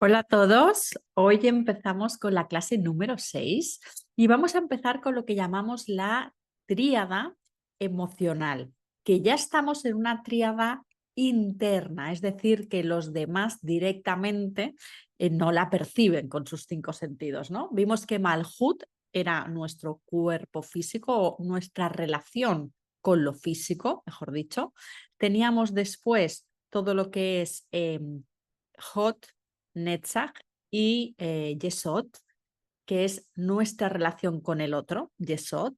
Hola a todos, hoy empezamos con la clase número 6 y vamos a empezar con lo que llamamos la tríada emocional, que ya estamos en una tríada interna, es decir, que los demás directamente no la perciben con sus cinco sentidos, ¿no? Vimos que Malhut era nuestro cuerpo físico o nuestra relación con lo físico, mejor dicho. Teníamos después todo lo que es Hot, Netzach y Yesod, que es nuestra relación con el otro, Yesod,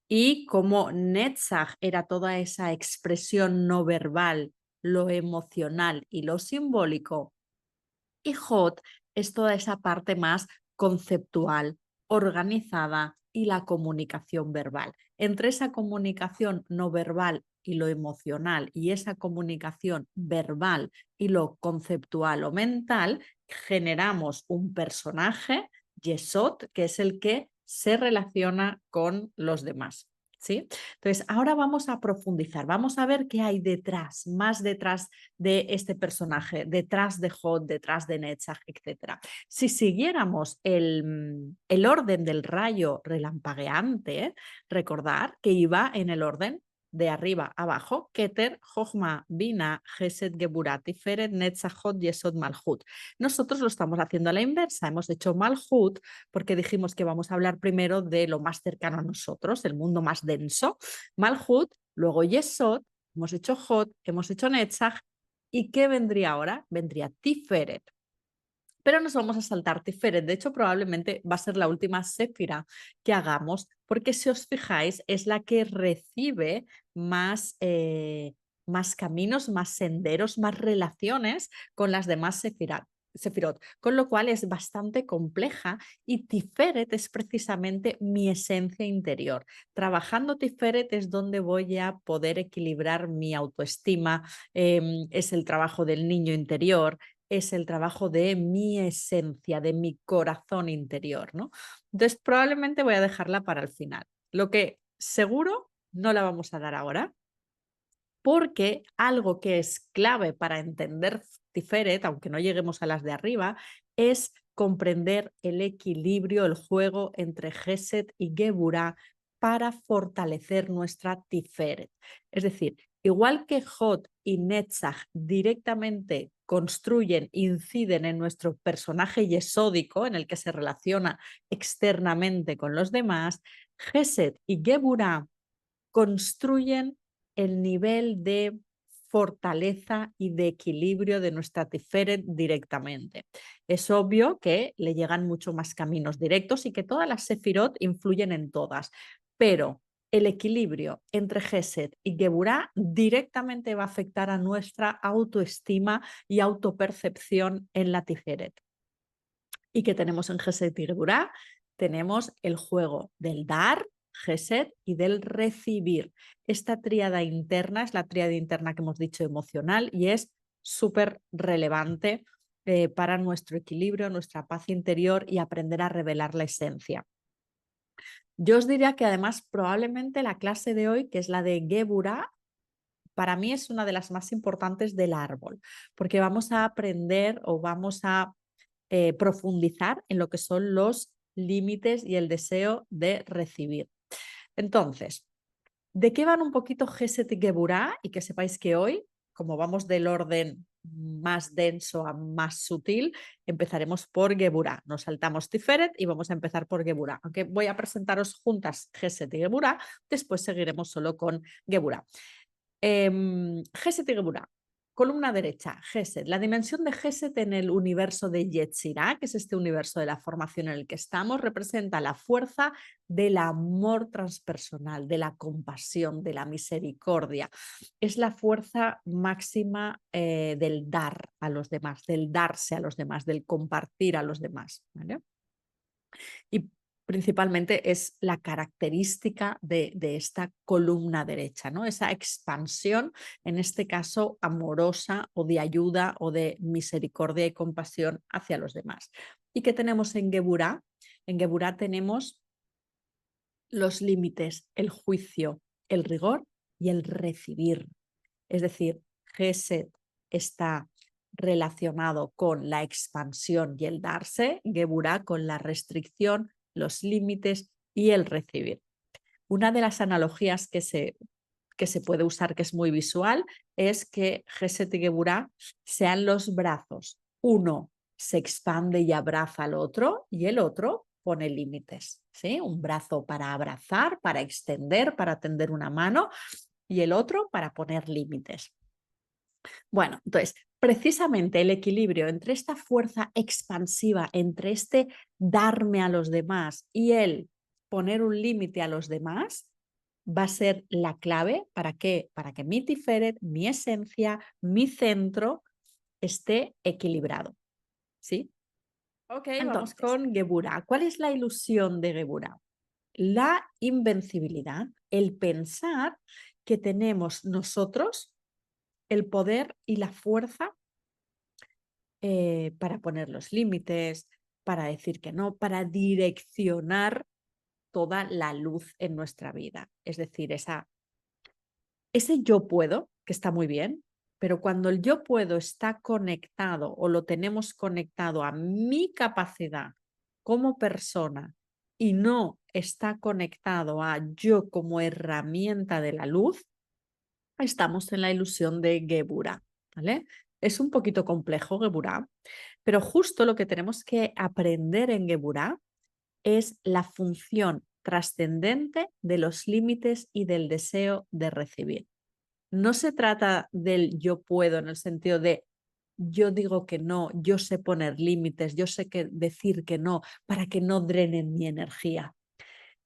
y como Netzach era toda esa expresión no verbal, lo emocional y lo simbólico, y Hot es toda esa parte más conceptual, organizada y la comunicación verbal. Entre esa comunicación no verbal y lo emocional y esa comunicación verbal y lo conceptual o mental, generamos un personaje, Yesod, que es el que se relaciona con los demás. ¿Sí? Entonces, ahora vamos a profundizar, vamos a ver qué hay detrás, más detrás de este personaje, detrás de Hod, detrás de Netzach, etc. Si siguiéramos el orden del rayo relampagueante, recordar que iba en el orden de arriba a abajo, Keter, Jochma, Bina, Gesed, Geburat, Tiferet, Netzach, Hod, Yesod, Malhut. Nosotros lo estamos haciendo a la inversa, hemos hecho Malhut porque dijimos que vamos a hablar primero de lo más cercano a nosotros, el mundo más denso, Malhut, luego Yesod, hemos hecho Hod, hemos hecho Netzach. ¿Y qué vendría ahora? Vendría Tiferet. Pero nos vamos a saltar Tiferet. De hecho, probablemente va a ser la última séfira que hagamos, porque si os fijáis, es la que recibe más caminos, más senderos, más relaciones con las demás sefirot, con lo cual es bastante compleja y Tiferet es precisamente mi esencia interior. Trabajando Tiferet es donde voy a poder equilibrar mi autoestima, es el trabajo del niño interior, es el trabajo de mi esencia, de mi corazón interior, ¿no? Entonces, probablemente voy a dejarla para el final. Lo que seguro no la vamos a dar ahora, porque algo que es clave para entender Tiferet, aunque no lleguemos a las de arriba, es comprender el equilibrio, el juego entre Gesed y Geburah para fortalecer nuestra Tiferet. Es decir, igual que Hod y Netzach directamente construyen, inciden en nuestro personaje yesódico, en el que se relaciona externamente con los demás, Gesed y Geburah construyen el nivel de fortaleza y de equilibrio de nuestra Tiferet directamente. Es obvio que le llegan mucho más caminos directos y que todas las Sefirot influyen en todas, pero el equilibrio entre Gesed y Geburah directamente va a afectar a nuestra autoestima y autopercepción en la Tiferet. ¿Y qué tenemos en Gesed y Geburah? Tenemos el juego del dar, Gesed, y del recibir. Esta tríada interna es la tríada interna que hemos dicho emocional y es súper relevante para nuestro equilibrio, nuestra paz interior y aprender a revelar la esencia. Yo os diría que además probablemente la clase de hoy, que es la de Geburah, para mí es una de las más importantes del árbol, porque vamos a aprender o vamos a profundizar en lo que son los límites y el deseo de recibir. Entonces, ¿de qué van un poquito Geset y Geburah? Y que sepáis que hoy, como vamos del orden más denso a más sutil, empezaremos por Geburah. Nos saltamos Tiferet y vamos a empezar por Geburah. Aunque voy a presentaros juntas Geset y Geburah, después seguiremos solo con Geburah. Geset y Geburah. Columna derecha, Gesed, la dimensión de Gesed en el universo de Yetzirah, que es este universo de la formación en el que estamos, representa la fuerza del amor transpersonal, de la compasión, de la misericordia. Es la fuerza máxima del dar a los demás, del darse a los demás, del compartir a los demás. ¿Vale? Y principalmente es la característica de esta columna derecha, ¿no? Esa expansión, en este caso amorosa o de ayuda o de misericordia y compasión hacia los demás. ¿Y qué tenemos en Geburah? En Geburah tenemos los límites, el juicio, el rigor y el recibir. Es decir, Gesed está relacionado con la expansión y el darse, Geburah con la restricción, los límites y el recibir. Una de las analogías que se puede usar, que es muy visual, es que Geset y Geburah sean los brazos. Uno se expande y abraza al otro y el otro pone límites. ¿Sí? Un brazo para abrazar, para extender, para tender una mano y el otro para poner límites. Bueno, entonces, precisamente el equilibrio entre esta fuerza expansiva, entre este darme a los demás y el poner un límite a los demás, va a ser la clave para que mi Tiferet, mi esencia, mi centro esté equilibrado. ¿Sí? Ok, vamos Entonces, con Geburah. ¿Cuál es la ilusión de Geburah? La invencibilidad, el pensar que tenemos nosotros el poder y la fuerza para poner los límites, para decir que no, para direccionar toda la luz en nuestra vida. Es decir, ese yo puedo, que está muy bien, pero cuando el yo puedo está conectado o lo tenemos conectado a mi capacidad como persona y no está conectado a yo como herramienta de la luz, estamos en la ilusión de Geburah, ¿vale? Es un poquito complejo Geburah, pero justo lo que tenemos que aprender en Geburah es la función trascendente de los límites y del deseo de recibir. No se trata del yo puedo en el sentido de yo digo que no, yo sé poner límites, yo sé decir que no para que no drenen mi energía.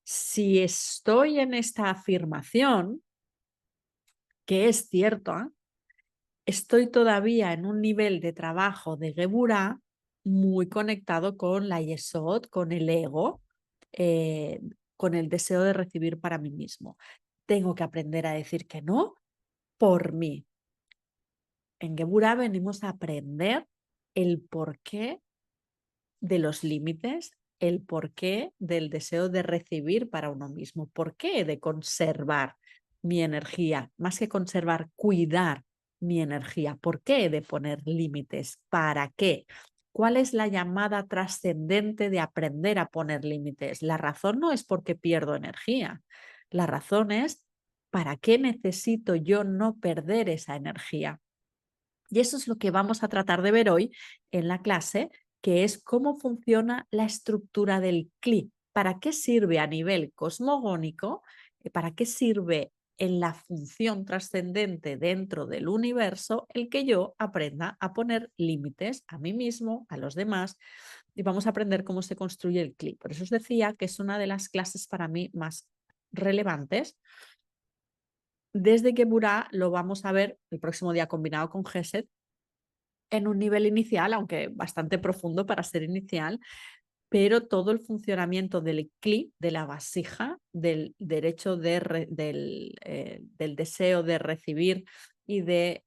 Si estoy en esta afirmación, que es cierto, ¿eh? Estoy todavía en un nivel de trabajo de Geburah muy conectado con la Yesod, con el ego, eh, con el deseo de recibir para mí mismo. Tengo que aprender a decir que no por mí. En Geburah venimos a aprender el porqué de los límites, el porqué del deseo de recibir para uno mismo, por qué de conservar mi energía, más que conservar, cuidar mi energía, por qué de poner límites, para qué. ¿Cuál es la llamada trascendente de aprender a poner límites? La razón no es porque pierdo energía, la razón es para qué necesito yo no perder esa energía. Y eso es lo que vamos a tratar de ver hoy en la clase, que es cómo funciona la estructura del CLI. ¿Para qué sirve a nivel cosmogónico? ¿Para qué sirve en la función trascendente dentro del universo el que yo aprenda a poner límites a mí mismo, a los demás? Y vamos a aprender cómo se construye el CLI. Por eso os decía que es una de las clases para mí más relevantes. Desde Geburah lo vamos a ver el próximo día combinado con Geset en un nivel inicial, aunque bastante profundo para ser inicial, pero todo el funcionamiento del CLI, de la vasija, del derecho del deseo de recibir y de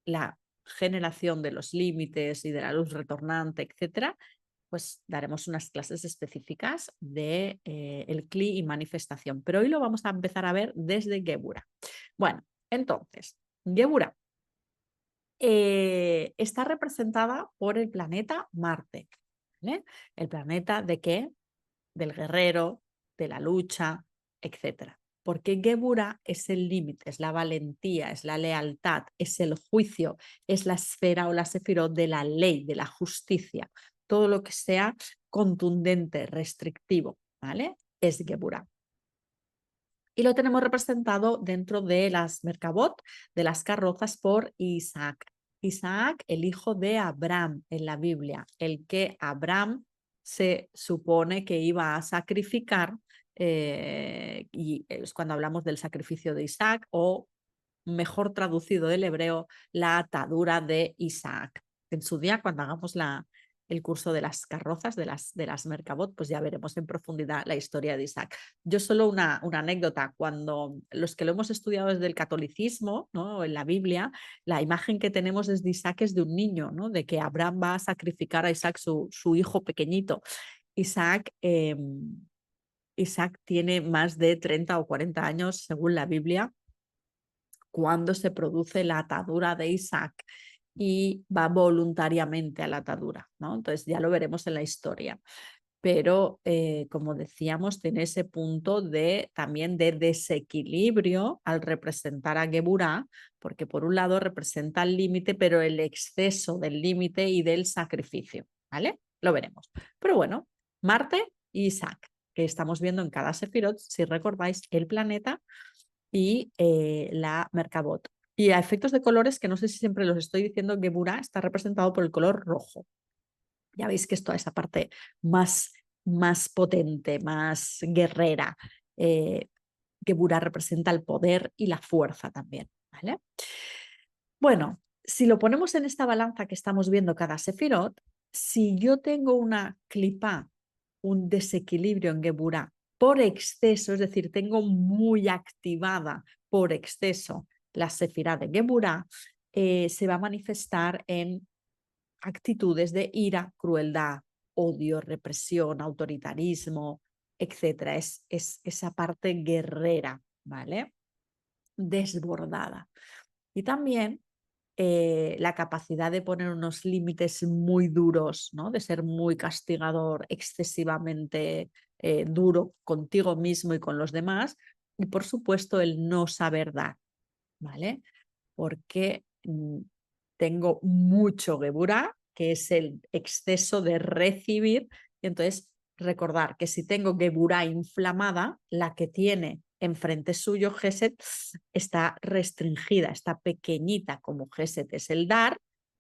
la generación de los límites y de la luz retornante, etcétera, pues daremos unas clases específicas de el CLI y manifestación. Pero hoy lo vamos a empezar a ver desde Geburah. Bueno, entonces, Geburah está representada por el planeta Marte. ¿Vale? ¿El planeta de qué? Del guerrero, de la lucha, etcétera. Porque Geburah es el límite, es la valentía, es la lealtad, es el juicio, es la esfera o la sefirot de la ley, de la justicia. Todo lo que sea contundente, restrictivo, ¿vale? Es Geburah. Y lo tenemos representado dentro de las Merkabot, de las carrozas, por Isaac. Isaac, el hijo de Abraham en la Biblia, el que Abraham se supone que iba a sacrificar, y es cuando hablamos del sacrificio de Isaac, o mejor traducido del hebreo, la atadura de Isaac. En su día, cuando hagamos el curso de las carrozas, de las Merkabot, pues ya veremos en profundidad la historia de Isaac. Yo solo una anécdota, cuando los que lo hemos estudiado desde el catolicismo, ¿no? En la Biblia, la imagen que tenemos es de Isaac es de un niño, ¿no? De que Abraham va a sacrificar a Isaac, su hijo pequeñito. Isaac, Isaac tiene más de 30 o 40 años, según la Biblia, cuando se produce la atadura de Isaac. y va voluntariamente a la atadura, ¿no? Entonces ya lo veremos en la historia. Pero, como decíamos, tiene ese punto también de desequilibrio al representar a Geburah, porque por un lado representa el límite, pero el exceso del límite y del sacrificio, ¿vale? Lo veremos. Pero bueno, Marte y Isaac, que estamos viendo en cada Sefirot, si recordáis, el planeta y la Merkabot. Y a efectos de colores, que no sé si siempre los estoy diciendo, Geburah está representado por el color rojo. Ya veis que es toda esa parte más potente, más guerrera. Geburah representa el poder y la fuerza también, ¿vale? Bueno, si lo ponemos en esta balanza que estamos viendo cada sefirot, si yo tengo una clipá, un desequilibrio en Geburah por exceso, es decir, tengo muy activada por exceso la sefirá de Geburah, se va a manifestar en actitudes de ira, crueldad, odio, represión, autoritarismo, etcétera. Es esa parte guerrera, ¿vale? Desbordada. Y también la capacidad de poner unos límites muy duros, ¿no? De ser muy castigador, excesivamente duro contigo mismo y con los demás. Y por supuesto el no saber dar, ¿vale? Porque tengo mucho Geburah, que es el exceso de recibir. Y entonces recordar que si tengo Geburah inflamada, la que tiene enfrente suyo Geset está restringida, está pequeñita, como Geset es el dar.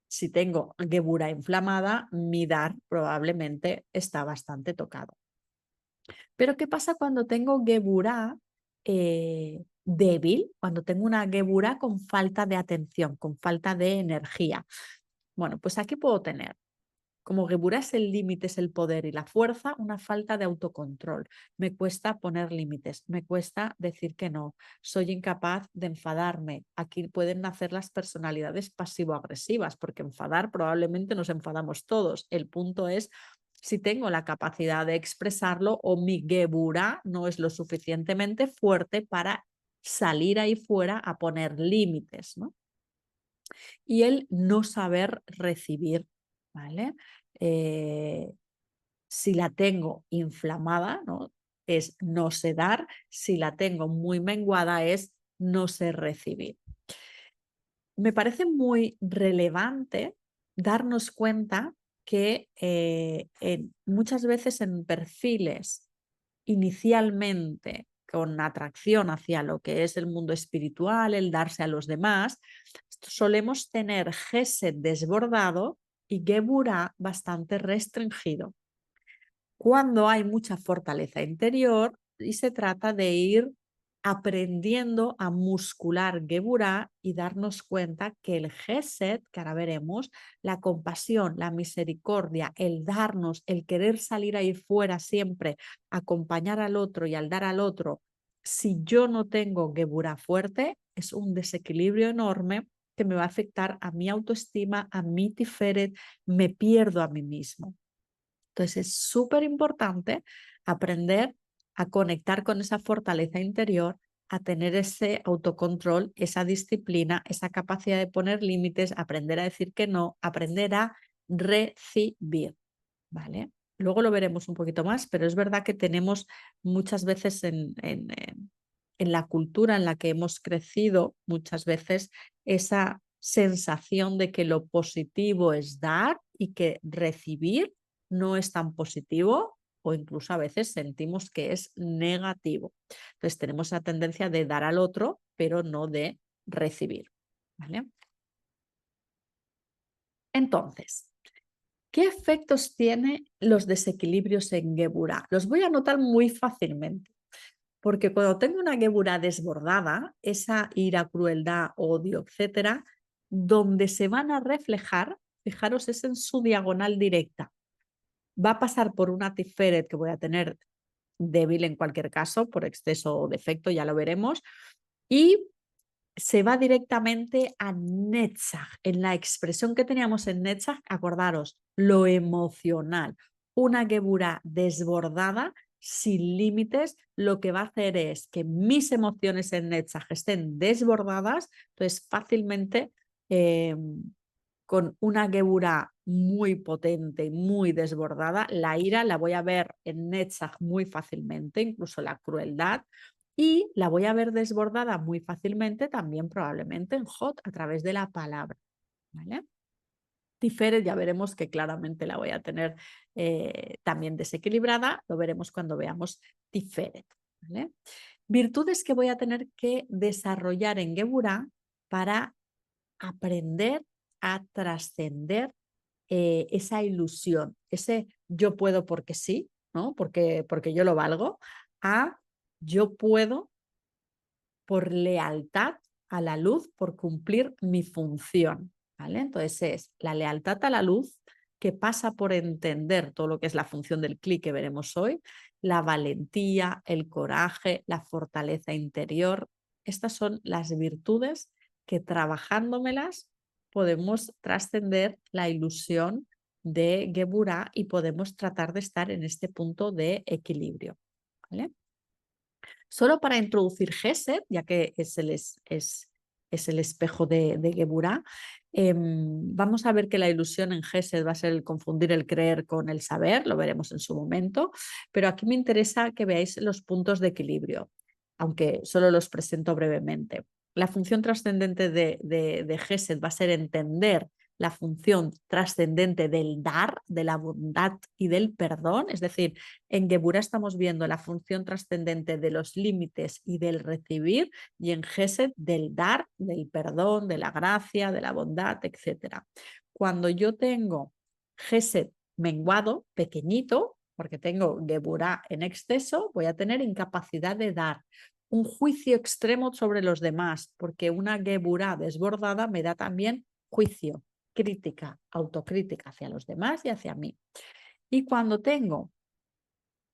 Si tengo Geburah inflamada, mi dar probablemente está bastante tocado. Pero ¿qué pasa cuando tengo Geburah débil? Cuando tengo una Geburah con falta de atención, con falta de energía. Bueno, pues aquí puedo tener, como Geburah es el límite, es el poder y la fuerza, una falta de autocontrol. Me cuesta poner límites, me cuesta decir que no, soy incapaz de enfadarme. Aquí pueden nacer las personalidades pasivo-agresivas, porque enfadar probablemente nos enfadamos todos. El punto es si tengo la capacidad de expresarlo o mi Geburah no es lo suficientemente fuerte para salir ahí fuera a poner límites, ¿no? Y el no saber recibir, ¿vale? Si la tengo inflamada, ¿no? Es no sé dar, si la tengo muy menguada es no sé recibir. Me parece muy relevante darnos cuenta que muchas veces en perfiles inicialmente con atracción hacia lo que es el mundo espiritual, el darse a los demás, solemos tener Gesed desbordado y Geburah bastante restringido. Cuando hay mucha fortaleza interior y se trata de ir aprendiendo a muscular Geburah y darnos cuenta que el Gesed, que ahora veremos, la compasión, la misericordia, el darnos, el querer salir ahí fuera siempre, acompañar al otro y al dar al otro, si yo no tengo Geburah fuerte, es un desequilibrio enorme que me va a afectar a mi autoestima, a mi tiferet, me pierdo a mí mismo. Entonces es súper importante aprender a conectar con esa fortaleza interior, a tener ese autocontrol, esa disciplina, esa capacidad de poner límites, aprender a decir que no, aprender a recibir, ¿vale? Luego lo veremos un poquito más, pero es verdad que tenemos muchas veces en la cultura en la que hemos crecido, muchas veces esa sensación de que lo positivo es dar y que recibir no es tan positivo o incluso a veces sentimos que es negativo. Entonces tenemos la tendencia de dar al otro, pero no de recibir, ¿vale? Entonces, ¿qué efectos tienen los desequilibrios en Geburah? Los voy a notar muy fácilmente, porque cuando tengo una Geburah desbordada, esa ira, crueldad, odio, etcétera, donde se van a reflejar, fijaros, es en su diagonal directa. Va a pasar por una tiferet que voy a tener débil en cualquier caso, por exceso o defecto, ya lo veremos, y se va directamente a Netzach, en la expresión que teníamos en Netzach, acordaros, lo emocional. Una Geburah desbordada, sin límites, lo que va a hacer es que mis emociones en Netzach estén desbordadas, entonces fácilmente con una Geburah muy potente, muy desbordada. La ira la voy a ver en Netzach muy fácilmente, incluso la crueldad, y la voy a ver desbordada muy fácilmente también probablemente en Hot a través de la palabra. ¿Vale? Tiferet ya veremos que claramente la voy a tener también desequilibrada, lo veremos cuando veamos Tiferet. ¿Vale? Virtudes que voy a tener que desarrollar en Geburah para aprender a trascender esa ilusión, ese yo puedo porque sí, ¿no? Porque yo lo valgo, a yo puedo por lealtad a la luz, por cumplir mi función. ¿Vale? Entonces es la lealtad a la luz que pasa por entender todo lo que es la función del clic que veremos hoy, la valentía, el coraje, la fortaleza interior. Estas son las virtudes que trabajándomelas podemos trascender la ilusión de Geburah y podemos tratar de estar en este punto de equilibrio. ¿Vale? Solo para introducir Gesed, ya que es el espejo de Geburah, vamos a ver que la ilusión en Gesed va a ser el confundir el creer con el saber, lo veremos en su momento, pero aquí me interesa que veáis los puntos de equilibrio, aunque solo los presento brevemente. La función trascendente de Gesed va a ser entender la función trascendente del dar, de la bondad y del perdón, es decir, en Geburah estamos viendo la función trascendente de los límites y del recibir, y en Gesed del dar, del perdón, de la gracia, de la bondad, etc. Cuando yo tengo Gesed menguado, pequeñito, porque tengo Geburah en exceso, voy a tener incapacidad de dar, un juicio extremo sobre los demás, porque una Geburah desbordada me da también juicio, crítica, autocrítica hacia los demás y hacia mí. Y cuando tengo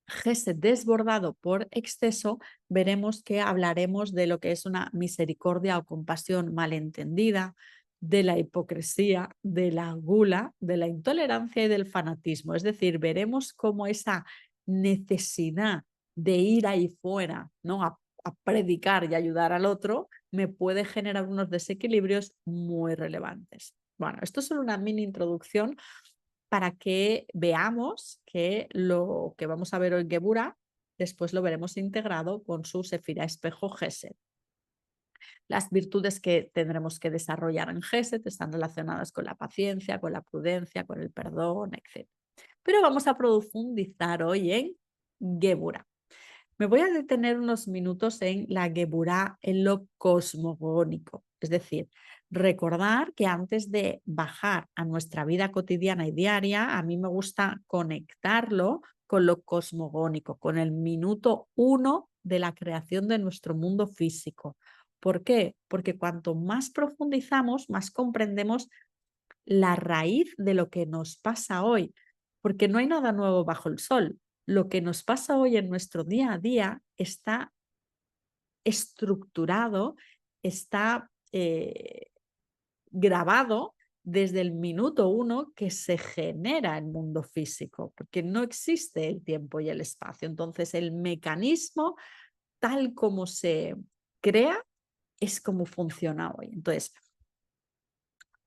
Gesed desbordado por exceso, veremos que hablaremos de lo que es una misericordia o compasión malentendida, de la hipocresía, de la gula, de la intolerancia y del fanatismo. Es decir, veremos cómo esa necesidad de ir ahí fuera, ¿no? a predicar y ayudar al otro, me puede generar unos desequilibrios muy relevantes. Bueno, esto es solo una mini introducción para que veamos que lo que vamos a ver hoy en Geburah, después lo veremos integrado con su Sefirá espejo Gesed. Las virtudes que tendremos que desarrollar en Gesed están relacionadas con la paciencia, con la prudencia, con el perdón, etc. Pero vamos a profundizar hoy en Geburah. Me voy a detener unos minutos en la Geburah, en lo cosmogónico, es decir, recordar que antes de bajar a nuestra vida cotidiana y diaria, a mí me gusta conectarlo con lo cosmogónico, con el minuto uno de la creación de nuestro mundo físico. ¿Por qué? Porque cuanto más profundizamos, más comprendemos la raíz de lo que nos pasa hoy, porque no hay nada nuevo bajo el sol. Lo que nos pasa hoy en nuestro día a día está estructurado, está grabado desde el minuto uno que se genera el mundo físico, porque no existe el tiempo y el espacio. Entonces, el mecanismo tal como se crea es como funciona hoy. Entonces,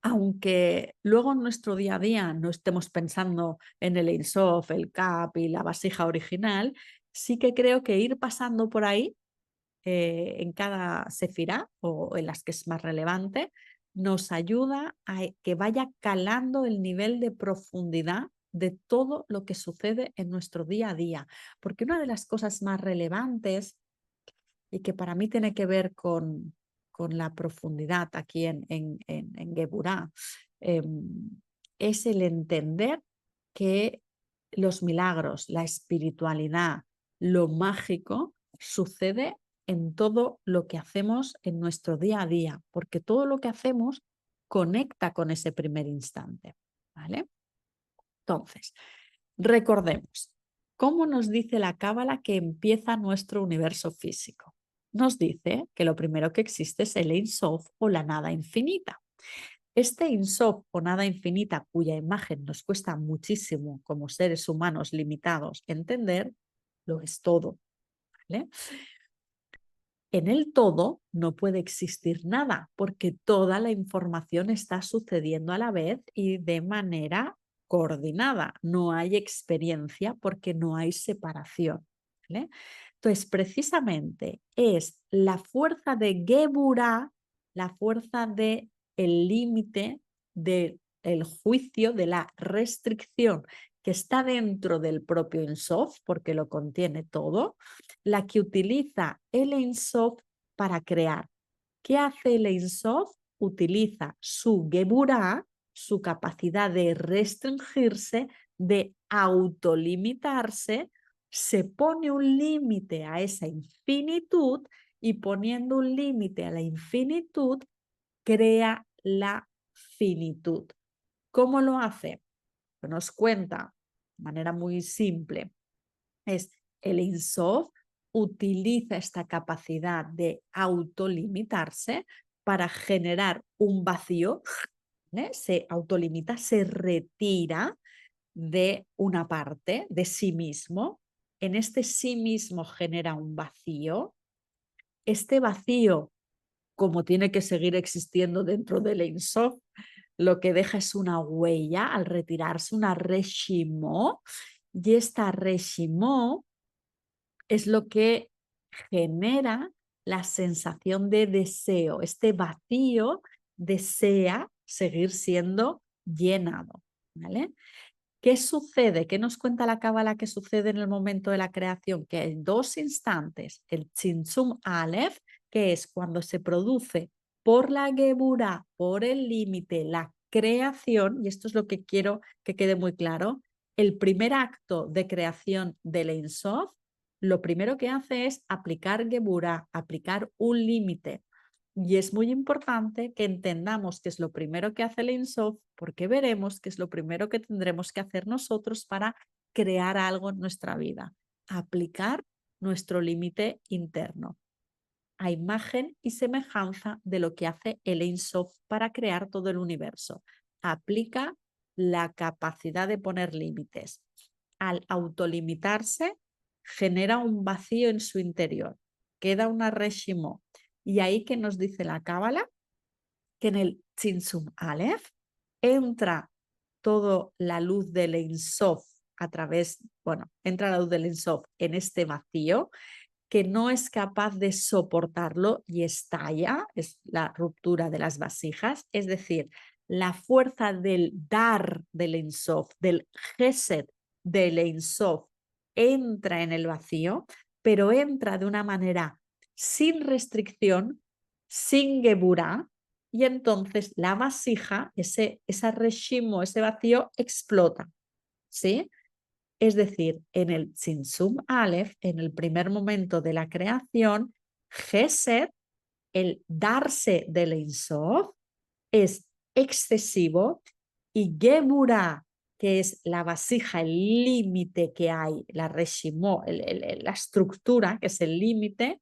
aunque luego en nuestro día a día no estemos pensando en el Ein Sof, el Cap y la vasija original, sí que creo que ir pasando por ahí en cada sefirá o en las que es más relevante, nos ayuda a que vaya calando el nivel de profundidad de todo lo que sucede en nuestro día a día. Porque una de las cosas más relevantes y que para mí tiene que ver con la profundidad aquí en Geburah, es el entender que los milagros, la espiritualidad, lo mágico sucede en todo lo que hacemos en nuestro día a día, porque todo lo que hacemos conecta con ese primer instante. ¿Vale? Entonces, recordemos, ¿cómo nos dice la Cábala que empieza nuestro universo físico? Nos dice que lo primero que existe es el Ein Sof o la nada infinita. Este Ein Sof o nada infinita, cuya imagen nos cuesta muchísimo como seres humanos limitados entender, lo es todo. ¿Vale? En el todo no puede existir nada porque toda la información está sucediendo a la vez y de manera coordinada. No hay experiencia porque no hay separación. ¿Vale? Entonces, precisamente es la fuerza de Geburah, la fuerza de el límite, del juicio, de la restricción que está dentro del propio Ein Sof, porque lo contiene todo, la que utiliza el Ein Sof para crear. ¿Qué hace el Ein Sof? Utiliza su Geburah, su capacidad de restringirse, de autolimitarse, se pone un límite a esa infinitud y poniendo un límite a la infinitud, crea la finitud. ¿Cómo lo hace? Nos cuenta de manera muy simple. Es el Ein Sof utiliza esta capacidad de autolimitarse para generar un vacío, ¿eh? Se autolimita, se retira de una parte de sí mismo. En este sí mismo genera un vacío. Este vacío, como tiene que seguir existiendo dentro del Ein Sof, lo que deja es una huella al retirarse, una reshimó, y esta reshimó es lo que genera la sensación de deseo. Este vacío desea seguir siendo llenado. ¿Vale? ¿Qué sucede? ¿Qué nos cuenta la Cábala que sucede en el momento de la creación? Que hay dos instantes, el Tzimtzum Aleph, que es cuando se produce por la Geburah, por el límite, la creación, y esto es lo que quiero que quede muy claro, el primer acto de creación del Ein Sof, lo primero que hace es aplicar Geburah, aplicar un límite. Y es muy importante que entendamos qué es lo primero que hace el Ein Sof, porque veremos qué es lo primero que tendremos que hacer nosotros para crear algo en nuestra vida, aplicar nuestro límite interno, a imagen y semejanza de lo que hace el Ein Sof para crear todo el universo. Aplica la capacidad de poner límites. Al autolimitarse, genera un vacío en su interior, queda una reshimó. Y ahí que nos dice la Cábala, que en el Tzimtzum Aleph entra toda la luz del Ein Sof a través, bueno, entra la luz del Ein Sof en este vacío que no es capaz de soportarlo y estalla, es la ruptura de las vasijas, es decir, la fuerza del dar del Ein Sof, del Gesed del Ein Sof, entra en el vacío, pero entra de una manera sin restricción, sin Geburah, y entonces la vasija, esa reshimo, ese vacío, explota. ¿Sí? Es decir, en el Tzimtzum Aleph, en el primer momento de la creación, Gesed, el darse del Ein Sof, es excesivo y Geburah, que es la vasija, el límite que hay, la reshimó, la estructura, que es el límite,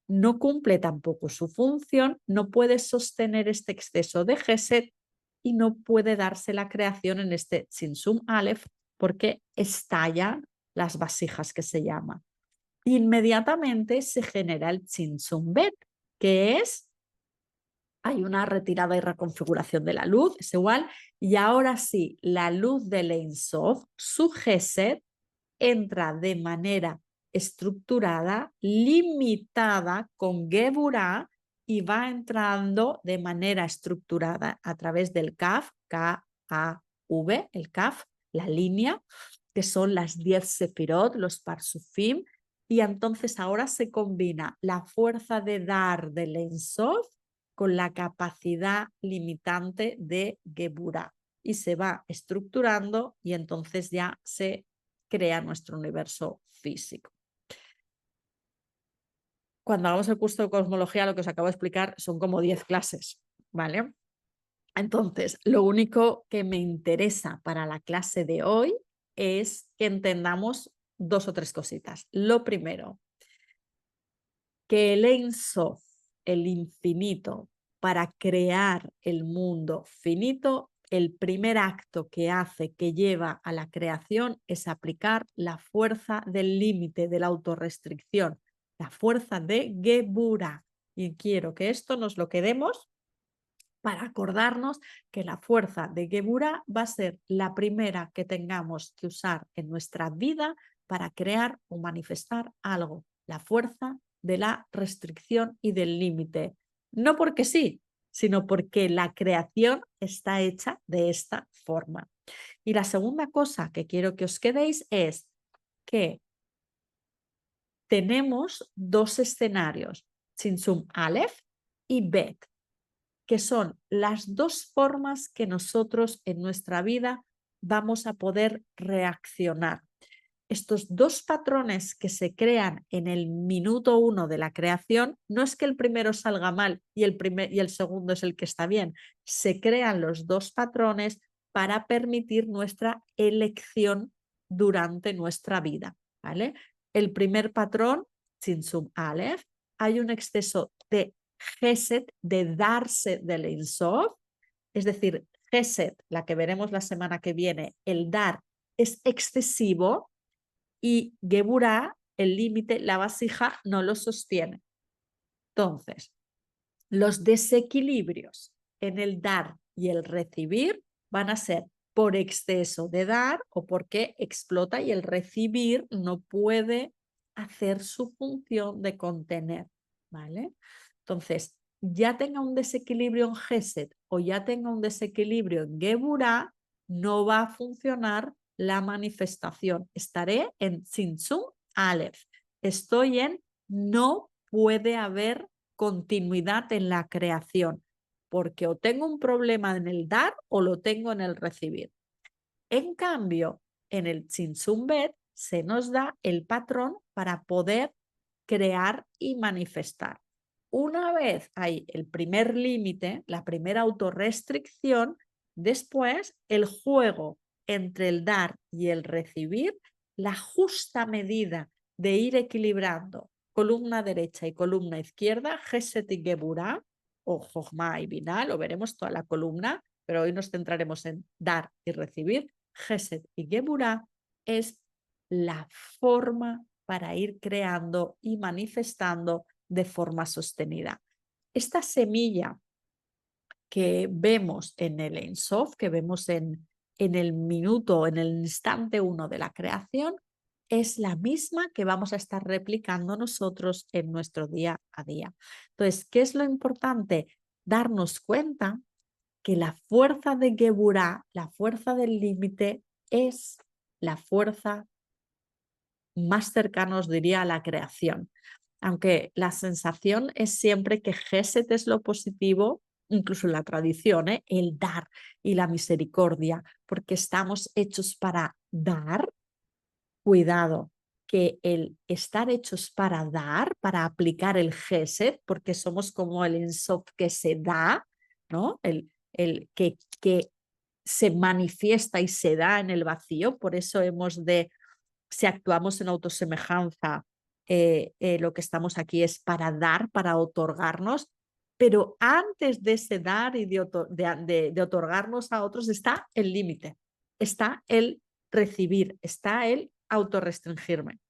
no cumple tampoco su función, no puede sostener este exceso de Gesed y no puede darse la creación en este Tzimtzum Aleph porque estallan las vasijas que se llama. Inmediatamente se genera el Tzimtzum Bet, que es, hay una retirada y reconfiguración de la luz, es igual, y ahora sí, la luz del Ein Sof, su Gesed, entra de manera estructurada, limitada con Geburah y va entrando de manera estructurada a través del Kaf, K-A-V, el Kaf, la línea, que son las 10 Sefirot, los Parsufim, y entonces ahora se combina la fuerza de dar del Ein Sof con la capacidad limitante de Geburah y se va estructurando y entonces ya se crea nuestro universo físico. Cuando hagamos el curso de cosmología, lo que os acabo de explicar son como 10 clases, ¿vale? Entonces, lo único que me interesa para la clase de hoy es que entendamos dos o tres cositas. Lo primero, que el Ein Sof, el infinito, para crear el mundo finito, el primer acto que hace, que lleva a la creación, es aplicar la fuerza del límite, de la autorrestricción. la fuerza de Geburah. Y quiero que esto nos lo quedemos para acordarnos que la fuerza de Geburah va a ser la primera que tengamos que usar en nuestra vida para crear o manifestar algo. La fuerza de la restricción y del límite. No porque sí, sino porque la creación está hecha de esta forma. Y la segunda cosa que quiero que os quedéis es que tenemos dos escenarios, Tzimtzum Aleph y Bet, que son las dos formas que nosotros en nuestra vida vamos a poder reaccionar. Estos dos patrones que se crean en el minuto 1 de la creación, no es que el primero salga mal y el segundo es el que está bien, se crean los dos patrones para permitir nuestra elección durante nuestra vida, ¿vale? El primer patrón, Tzimtzum Aleph, hay un exceso de Gesed, de darse del Ein Sof, es decir, Gesed, la que veremos la semana que viene, el dar es excesivo y Geburah, el límite, la vasija, no lo sostiene. Entonces, los desequilibrios en el dar y el recibir van a ser por exceso de dar o porque explota y el recibir no puede hacer su función de contener, ¿vale? Entonces, ya tenga un desequilibrio en Gesed o ya tenga un desequilibrio en Geburah, no va a funcionar la manifestación. Estaré en Tzimtzum Aleph. Estoy en no puede haber continuidad en la creación, porque o tengo un problema en el dar o lo tengo en el recibir. En cambio, en el Tzimtzum Bet se nos da el patrón para poder crear y manifestar. Una vez hay el primer límite, la primera autorrestricción, después el juego entre el dar y el recibir, la justa medida de ir equilibrando columna derecha y columna izquierda, Geset y Geburah, o Jochma y Binah, lo veremos toda la columna, pero hoy nos centraremos en dar y recibir. Gesed y Geburah es la forma para ir creando y manifestando de forma sostenida. Esta semilla que vemos en el Ein Sof, que vemos en el minuto, en el instante 1 de la creación, es la misma que vamos a estar replicando nosotros en nuestro día a día. Entonces, ¿qué es lo importante? Darnos cuenta que la fuerza de Geburah, la fuerza del límite, es la fuerza más cercana, os diría, a la creación. Aunque la sensación es siempre que Geset es lo positivo, incluso en la tradición, el dar y la misericordia, porque estamos hechos para dar. Cuidado, que el estar hechos para dar, para aplicar el Geset, porque somos como el Ein Sof que se da, ¿no? El que se manifiesta y se da en el vacío, por eso hemos de, si actuamos en autosemejanza, lo que estamos aquí es para dar, para otorgarnos, pero antes de ese dar y de otorgarnos a otros está el límite, está el recibir, está el autorrestringirme.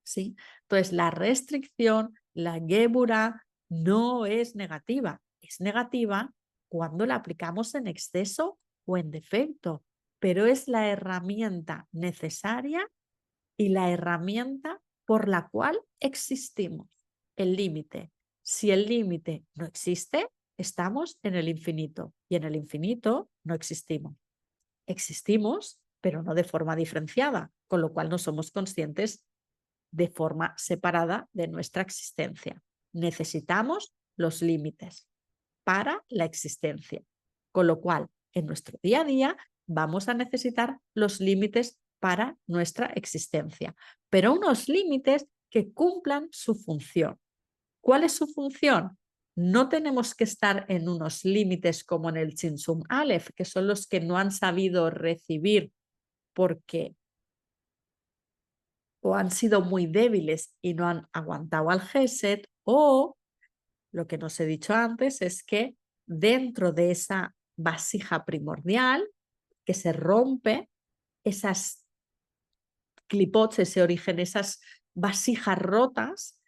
¿Sí? Entonces, la restricción, la Geburah, no es negativa. Es negativa cuando la aplicamos en exceso o en defecto, pero es la herramienta necesaria y la herramienta por la cual existimos. El límite. Si el límite no existe, estamos en el infinito y en el infinito no existimos. Existimos, pero no de forma diferenciada, con lo cual no somos conscientes de forma separada de nuestra existencia. Necesitamos los límites para la existencia, con lo cual en nuestro día a día vamos a necesitar los límites para nuestra existencia, pero unos límites que cumplan su función. ¿Cuál es su función? No tenemos que estar en unos límites como en el Tzimtzum Aleph, que son los que no han sabido recibir porque o han sido muy débiles y no han aguantado al Gesed, o lo que nos he dicho antes es que dentro de esa vasija primordial que se rompe, esas clipots, ese origen, esas vasijas rotas,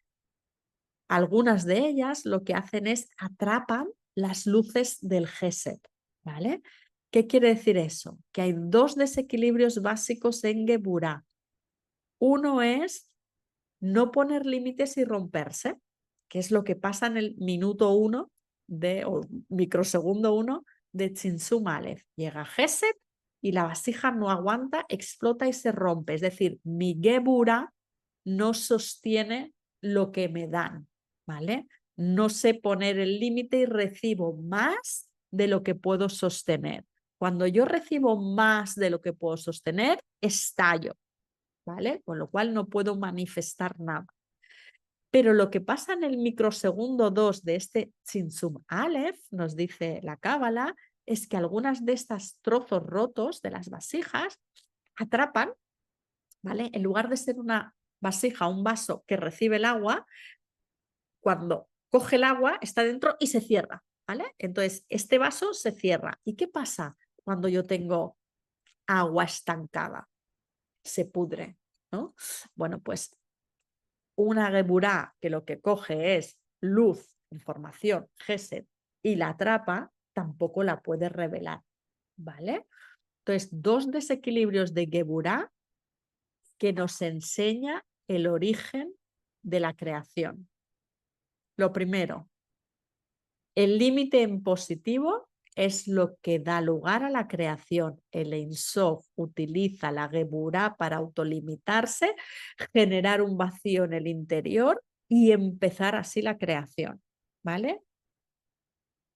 Algunas de ellas lo que hacen es atrapan las luces del Gesed, ¿vale? ¿Qué quiere decir eso? Que hay dos desequilibrios básicos en Geburah. Uno es no poner límites y romperse, que es lo que pasa en el minuto 1 o microsegundo 1 de Tzimtzum Aleph. Llega Gesed y la vasija no aguanta, explota y se rompe. Es decir, mi Geburah no sostiene lo que me dan, ¿vale? No sé poner el límite y recibo más de lo que puedo sostener. Cuando yo recibo más de lo que puedo sostener, estallo, ¿vale? Con lo cual no puedo manifestar nada. Pero lo que pasa en el microsegundo 2 de este Tzimtzum Aleph, nos dice la Cábala, es que algunas de estas trozos rotos de las vasijas atrapan, ¿vale? En lugar de ser una vasija, un vaso que recibe el agua, cuando coge el agua está dentro y se cierra, ¿vale? Entonces, este vaso se cierra. ¿Y qué pasa cuando yo tengo agua estancada? Se pudre, ¿no? Bueno, pues una Geburah que lo que coge es luz, información, Gesed, y la atrapa, tampoco la puede revelar, ¿vale? Entonces, dos desequilibrios de Geburah que nos enseña el origen de la creación. Lo primero, el límite en positivo es lo que da lugar a la creación. El Ein Sof utiliza la Geburah para autolimitarse, generar un vacío en el interior y empezar así la creación, ¿vale?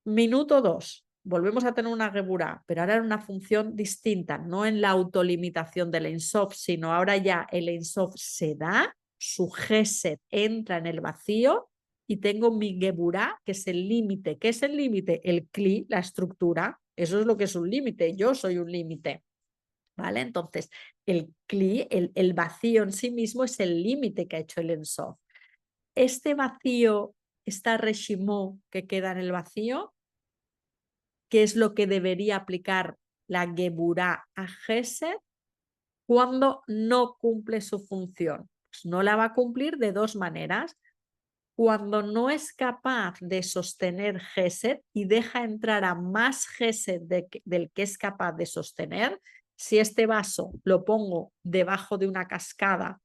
Minuto 2. Volvemos a tener una Geburah, pero ahora en una función distinta, no en la autolimitación del Ein Sof, sino ahora ya el Ein Sof se da, su Gesed entra en el vacío y tengo mi Geburah, que es el límite. ¿Qué es el límite? El Kli, la estructura. Eso es lo que es un límite. Yo soy un límite, ¿vale? Entonces, el Kli, el vacío en sí mismo es el límite que ha hecho el Ein Sof. Este vacío, esta Reshimó que queda en el vacío, ¿qué es lo que debería aplicar la Geburah a Gesed cuando no cumple su función? Pues no la va a cumplir de dos maneras. Cuando no es capaz de sostener Gesed y deja entrar a más Gesed del que es capaz de sostener, si este vaso lo pongo debajo de una cascada,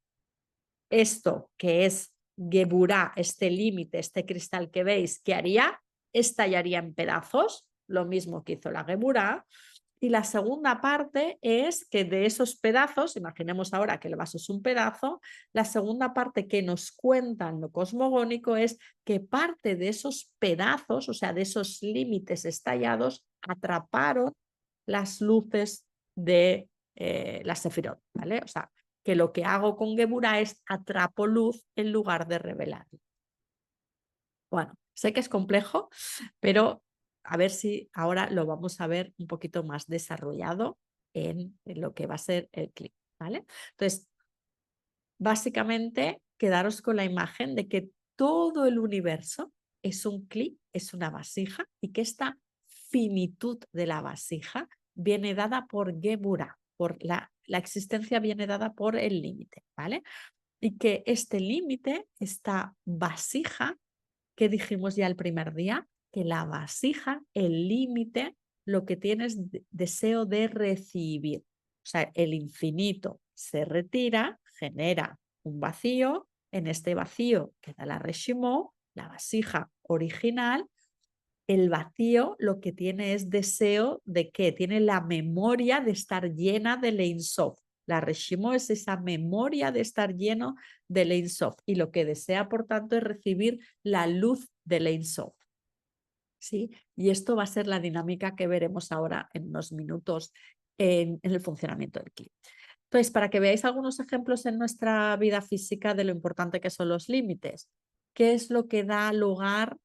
esto que es Geburah, este límite, este cristal que veis, ¿qué haría? Estallaría en pedazos, lo mismo que hizo la Geburah. Y la segunda parte es que de esos pedazos, imaginemos ahora que el vaso es un pedazo, la segunda parte que nos cuentan lo cosmogónico es que parte de esos pedazos, o sea, de esos límites estallados, atraparon las luces de la Sefirot, ¿vale? O sea, que lo que hago con Geburah es atrapo luz en lugar de revelar. Bueno, sé que es complejo, pero a ver si ahora lo vamos a ver un poquito más desarrollado en lo que va a ser el clip, ¿vale? Entonces, básicamente, quedaros con la imagen de que todo el universo es un clip, es una vasija, y que esta finitud de la vasija viene dada por Geburah, por la existencia viene dada por el límite, ¿vale? Y que este límite, esta vasija, que dijimos ya el primer día, que la vasija, el límite, lo que tiene es deseo de recibir. O sea, el infinito se retira, genera un vacío, en este vacío queda la Reshimó, la vasija original. El vacío lo que tiene es deseo de que tiene la memoria de estar llena del Ein Sof. La Reshimó es esa memoria de estar lleno del Ein Sof y lo que desea, por tanto, es recibir la luz del Ein Sof. ¿Sí? Y esto va a ser la dinámica que veremos ahora en unos minutos en el funcionamiento del clip. Entonces, para que veáis algunos ejemplos en nuestra vida física de lo importante que son los límites, ¿qué es lo que da lugar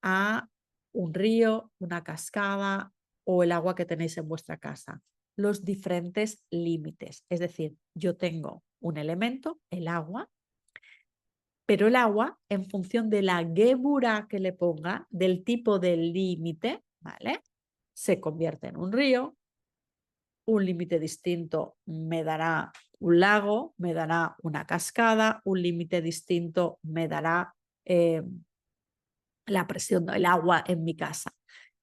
a un río, una cascada o el agua que tenéis en vuestra casa? Los diferentes límites. Es decir, yo tengo un elemento, el agua, pero el agua, en función de la Geburah que le ponga, del tipo del límite, ¿vale? Se convierte en un río, un límite distinto me dará un lago, me dará una cascada, un límite distinto me dará la presión del agua en mi casa.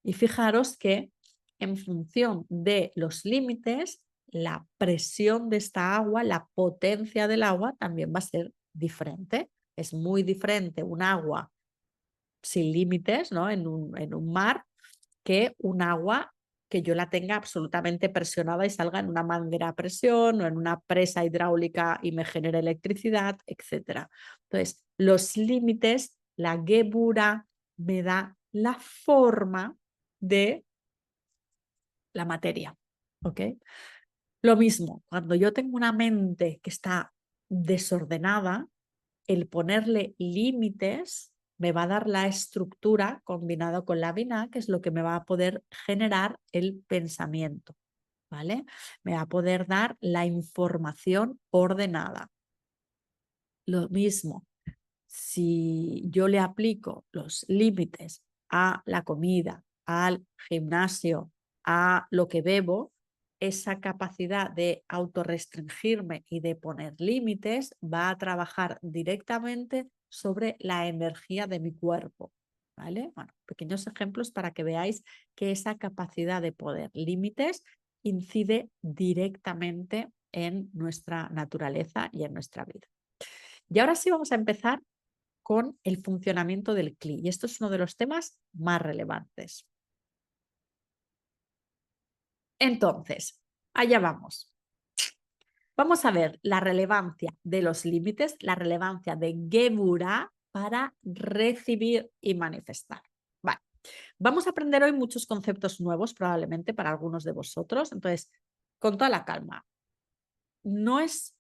Y fijaros que en función de los límites, la presión de esta agua, la potencia del agua también va a ser diferente. Es muy diferente un agua sin límites, ¿no? En un mar, que un agua que yo la tenga absolutamente presionada y salga en una manguera a presión o en una presa hidráulica y me genere electricidad, etc. Entonces, los límites, la Gebura me da la forma de la materia. ¿Ok? Lo mismo, cuando yo tengo una mente que está desordenada, el ponerle límites me va a dar la estructura combinado con la Binah, que es lo que me va a poder generar el pensamiento, ¿vale? Me va a poder dar la información ordenada. Lo mismo, si yo le aplico los límites a la comida, al gimnasio, a lo que bebo, esa capacidad de autorrestringirme y de poner límites va a trabajar directamente sobre la energía de mi cuerpo. ¿Vale? Bueno, pequeños ejemplos para que veáis que esa capacidad de poner límites incide directamente en nuestra naturaleza y en nuestra vida. Y ahora sí vamos a empezar con el funcionamiento del CLI. Y esto es uno de los temas más relevantes. Entonces, allá vamos. Vamos a ver la relevancia de los límites, la relevancia de Gebura para recibir y manifestar. Vale. Vamos a aprender hoy muchos conceptos nuevos, probablemente para algunos de vosotros. Entonces, con toda la calma. No es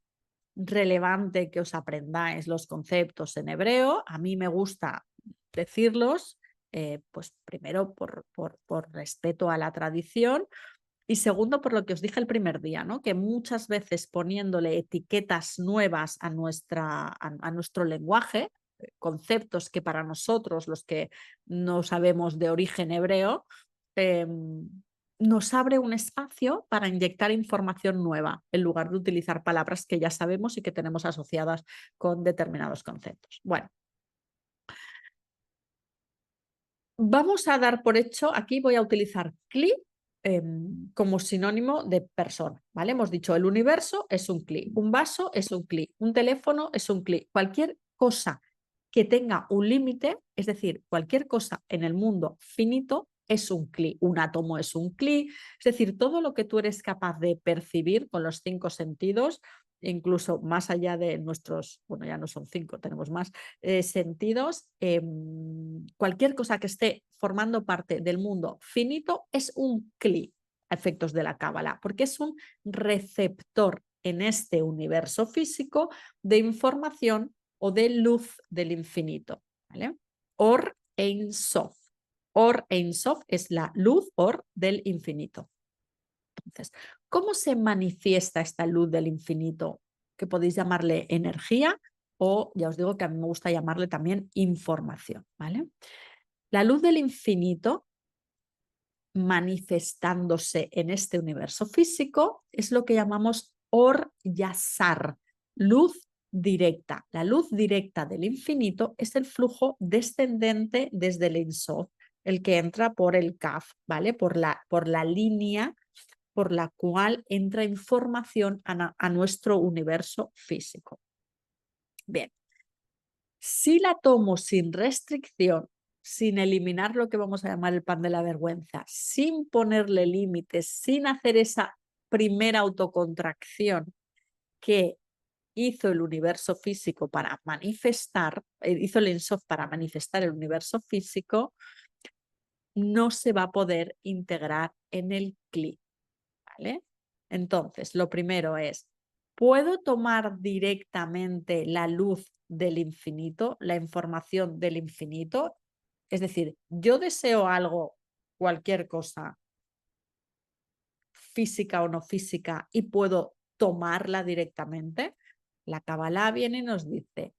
relevante que os aprendáis los conceptos en hebreo. A mí me gusta decirlos, pues primero por respeto a la tradición y segundo por lo que os dije el primer día, ¿no? Que muchas veces poniéndole etiquetas nuevas a nuestro lenguaje, conceptos que para nosotros, los que no sabemos de origen hebreo, nos abre un espacio para inyectar información nueva en lugar de utilizar palabras que ya sabemos y que tenemos asociadas con determinados conceptos. Bueno, vamos a dar por hecho, aquí voy a utilizar CLI como sinónimo de persona, ¿vale? Hemos dicho el universo es un CLI, un vaso es un CLI, un teléfono es un CLI, cualquier cosa que tenga un límite, es decir, cualquier cosa en el mundo finito es un CLI, un átomo es un CLI, es decir, todo lo que tú eres capaz de percibir con los 5 sentidos, incluso más allá de nuestros, bueno, ya no son 5, tenemos más sentidos, cualquier cosa que esté formando parte del mundo finito es un CLI a efectos de la Cábala, porque es un receptor en este universo físico de información o de luz del infinito. ¿Vale? Or Ein Sof. Or Ein Sof es la luz Or del infinito. Entonces, ¿cómo se manifiesta esta luz del infinito? Que podéis llamarle energía o, ya os digo que a mí me gusta llamarle también información. ¿Vale? La luz del infinito manifestándose en este universo físico es lo que llamamos Or Yasar, luz directa. La luz directa del infinito es el flujo descendente desde el Ein Sof, el que entra por el Kaf, ¿vale? Por la línea por la cual entra información a nuestro universo físico. Bien, si la tomo sin restricción, sin eliminar lo que vamos a llamar el pan de la vergüenza, sin ponerle límites, sin hacer esa primera autocontracción que hizo el universo físico para manifestar, hizo el Ein Sof para manifestar el universo físico, no se va a poder integrar en el CLI. ¿Vale? Entonces, lo primero es, ¿puedo tomar directamente la luz del infinito, la información del infinito? Es decir, yo deseo algo, cualquier cosa, física o no física, y puedo tomarla directamente. La Kabbalah viene y nos dice,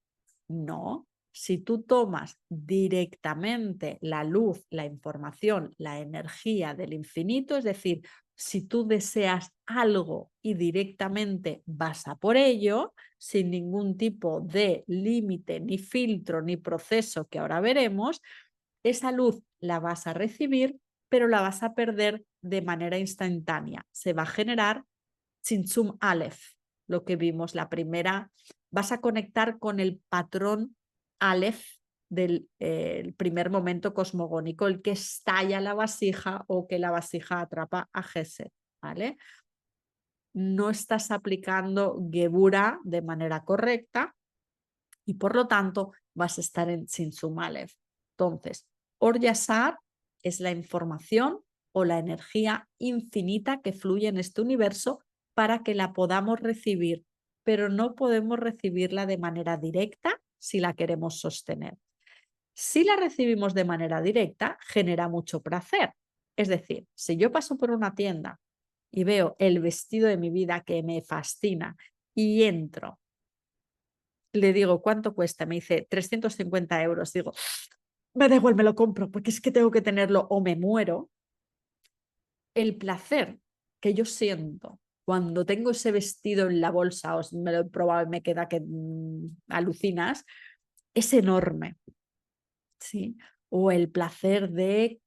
no, si tú tomas directamente la luz, la información, la energía del infinito, es decir, Si tú deseas algo y directamente vas a por ello, sin ningún tipo de límite, ni filtro, ni proceso que ahora veremos, esa luz la vas a recibir, pero la vas a perder de manera instantánea. Se va a generar Tzimtzum Aleph, lo que vimos la primera. Vas a conectar con el patrón Aleph del el primer momento cosmogónico, el que estalla la vasija o que la vasija atrapa a Gesed, ¿vale? No estás aplicando Gebura de manera correcta y por lo tanto vas a estar en Tzimtzum Aleph. Entonces, Or Yasar es la información o la energía infinita que fluye en este universo para que la podamos recibir, pero no podemos recibirla de manera directa si la queremos sostener. Si la recibimos de manera directa, genera mucho placer. Es decir, si yo paso por una tienda y veo el vestido de mi vida que me fascina y entro, le digo, ¿cuánto cuesta? Me dice 350 euros. Digo, me da igual, me lo compro porque es que tengo que tenerlo o me muero. El placer que yo siento cuando tengo ese vestido en la bolsa, os me lo he probado y me queda que alucinas, es enorme. ¿Sí? O el placer de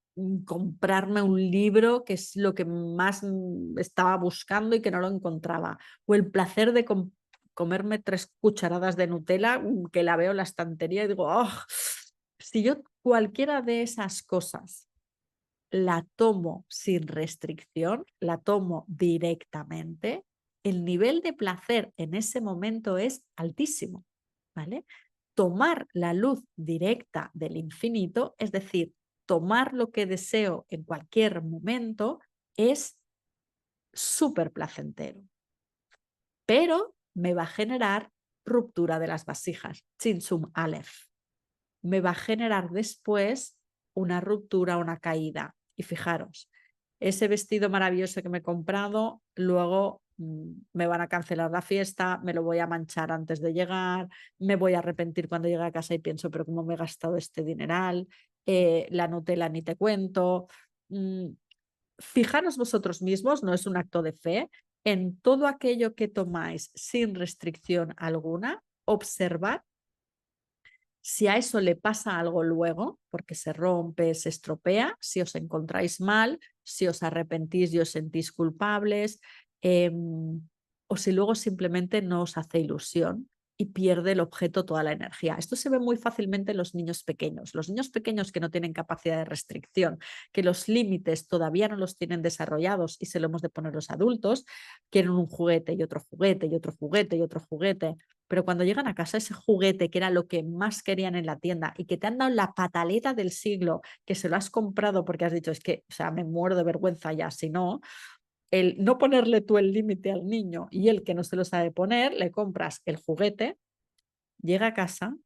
comprarme un libro que es lo que más estaba buscando y que no lo encontraba. O el placer de comerme 3 cucharadas de Nutella que la veo en la estantería y digo, oh, si yo cualquiera de esas cosas la tomo sin restricción, la tomo directamente, el nivel de placer en ese momento es altísimo, ¿vale? Tomar la luz directa del infinito, es decir, tomar lo que deseo en cualquier momento, es súper placentero, pero me va a generar ruptura de las vasijas, Tzimtzum Aleph. Me va a generar después una ruptura, una caída. Y fijaros, ese vestido maravilloso que me he comprado, luego me van a cancelar la fiesta, me lo voy a manchar antes de llegar, me voy a arrepentir cuando llegue a casa y pienso, pero ¿cómo me he gastado este dineral? La Nutella ni te cuento. Mm, Fijaros vosotros mismos, no es un acto de fe, en todo aquello que tomáis sin restricción alguna, observad si a eso le pasa algo luego, porque se rompe, se estropea, si os encontráis mal, si os arrepentís y os sentís culpables, o si luego simplemente no os hace ilusión y pierde el objeto toda la energía. Esto se ve muy fácilmente en los niños pequeños. Los niños pequeños que no tienen capacidad de restricción, que los límites todavía no los tienen desarrollados y se lo hemos de poner los adultos, quieren un juguete y otro juguete y otro juguete y otro juguete, pero cuando llegan a casa ese juguete que era lo que más querían en la tienda y que te han dado la pataleta del siglo, que se lo has comprado porque has dicho, es que, o sea, me muero de vergüenza ya, si no, el no ponerle tú el límite al niño y el que no se lo sabe poner, le compras el juguete, llega a casa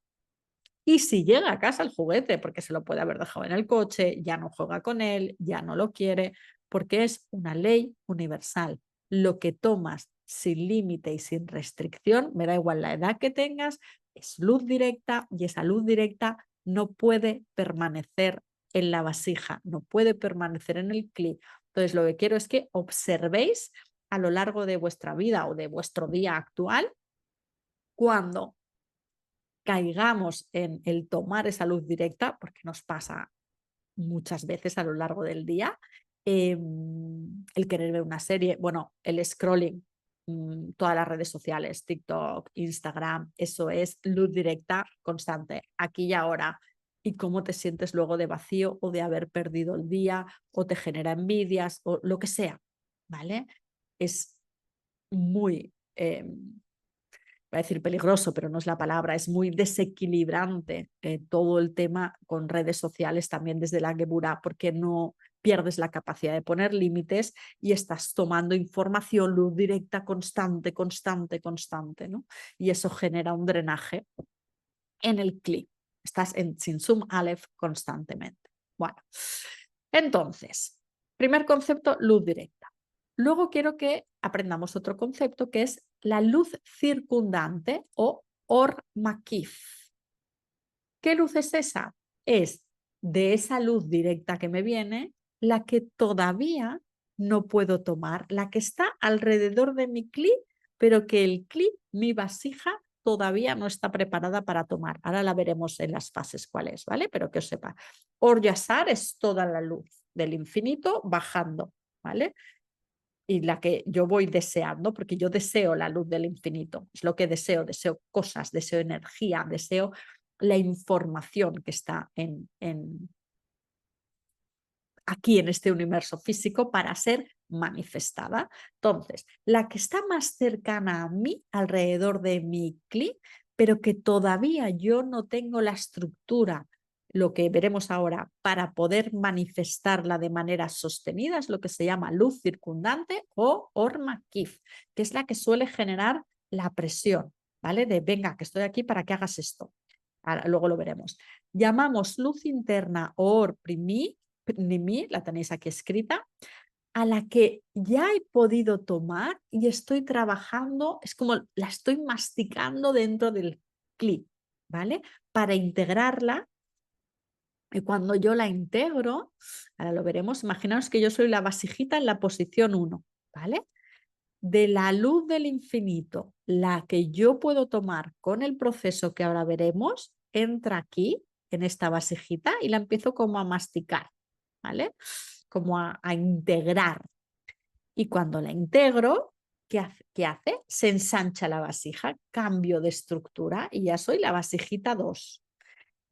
y si llega a casa el juguete, porque se lo puede haber dejado en el coche, ya no juega con él, ya no lo quiere, porque es una ley universal. Lo que tomas sin límite y sin restricción, me da igual la edad que tengas, es luz directa y esa luz directa no puede permanecer en la vasija, no puede permanecer en el clip. Entonces, lo que quiero es que observéis a lo largo de vuestra vida o de vuestro día actual cuando caigamos en el tomar esa luz directa, porque nos pasa muchas veces a lo largo del día, el querer ver una serie, bueno, el scrolling, todas las redes sociales, TikTok, Instagram, eso es luz directa constante, aquí y ahora. Y cómo te sientes luego de vacío o de haber perdido el día o te genera envidias o lo que sea, ¿vale? Es muy voy a decir peligroso, pero no es la palabra, es muy desequilibrante todo el tema con redes sociales también desde la Geburá, porque no pierdes la capacidad de poner límites y estás tomando información, luz directa constante, constante, constante, ¿no? Y eso genera un drenaje en el clic. Estás en Tzimtzum Aleph constantemente. Bueno, entonces, primer concepto, luz directa. Luego quiero que aprendamos otro concepto que es la luz circundante o Or Makif. ¿Qué luz es esa? Es de esa luz directa que me viene la que todavía no puedo tomar? La que está alrededor de mi cli, pero que el cli, mi vasija, todavía no está preparada para tomar. Ahora la veremos en las fases cuál es, ¿vale? Pero que os sepa. Or-Yasar es toda la luz del infinito bajando, ¿vale? Y la que yo voy deseando, porque yo deseo la luz del infinito, es lo que deseo cosas, deseo energía, deseo la información que está aquí en este universo físico para ser manifestada. Entonces, la que está más cercana a mí, alrededor de mi cli, pero que todavía yo no tengo la estructura, lo que veremos ahora, para poder manifestarla de manera sostenida, es lo que se llama luz circundante o Ormakif, que es la que suele generar la presión, ¿vale? De venga, que estoy aquí para que hagas esto. Ahora, luego lo veremos. Llamamos luz interna o Orprimi, la tenéis aquí escrita, a la que ya he podido tomar y estoy trabajando, es como la estoy masticando dentro del clip, ¿vale? Para integrarla. Y cuando yo la integro, ahora lo veremos, imaginaos que yo soy la vasijita en la posición 1, ¿vale? De la luz del infinito, la que yo puedo tomar con el proceso que ahora veremos, entra aquí, en esta vasijita, y la empiezo como a masticar, ¿vale? Como a integrar. Y cuando la integro, ¿qué hace? Se ensancha la vasija, cambio de estructura y ya soy la vasijita 2.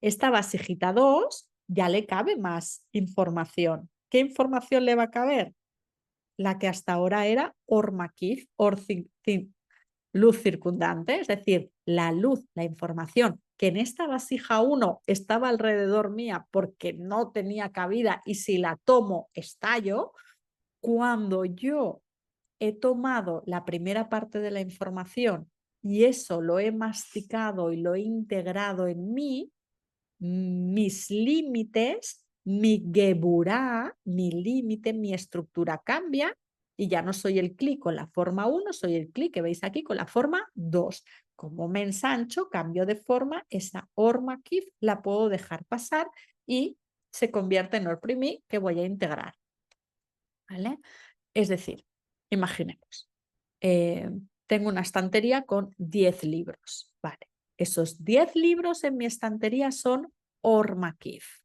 Esta vasijita 2 ya le cabe más información. ¿Qué información le va a caber? La que hasta ahora era Ormakif, luz circundante, es decir, la luz, la información que en esta vasija 1 estaba alrededor mía porque no tenía cabida y si la tomo estallo, cuando yo he tomado la primera parte de la información y eso lo he masticado y lo he integrado en mí, mis límites, mi geburá, mi límite, mi estructura cambia y ya no soy el clic con la forma 1, soy el clic que veis aquí con la forma 2. Como me ensancho, cambio de forma, esa Ormakif la puedo dejar pasar y se convierte en Orprimí que voy a integrar. ¿Vale? Es decir, imaginemos, tengo una estantería con 10 libros. Vale. Esos 10 libros en mi estantería son Ormakif.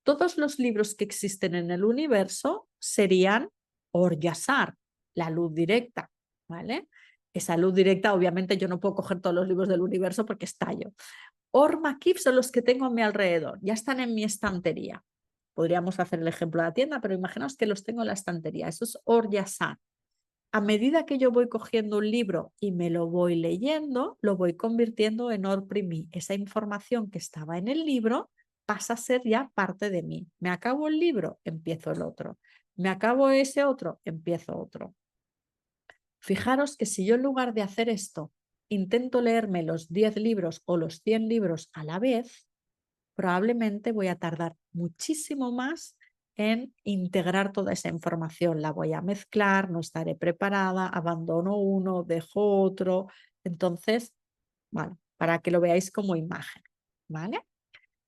Todos los libros que existen en el universo serían Or-Yasar, la luz directa. ¿Vale? Esa luz directa, obviamente, yo no puedo coger todos los libros del universo porque estallo. Ormakif son los que tengo a mi alrededor, ya están en mi estantería. Podríamos hacer el ejemplo de la tienda, pero imaginaos que los tengo en la estantería. Eso es Or-Yasar. A medida que yo voy cogiendo un libro y me lo voy leyendo, lo voy convirtiendo en Or-Primi. Esa información que estaba en el libro pasa a ser ya parte de mí. Me acabo el libro, empiezo el otro. Me acabo ese otro, empiezo otro. Fijaros que si yo en lugar de hacer esto intento leerme los 10 libros o los 100 libros a la vez, probablemente voy a tardar muchísimo más en integrar toda esa información. La voy a mezclar, no estaré preparada, abandono uno, dejo otro. Entonces, bueno, para que lo veáis como imagen, ¿vale?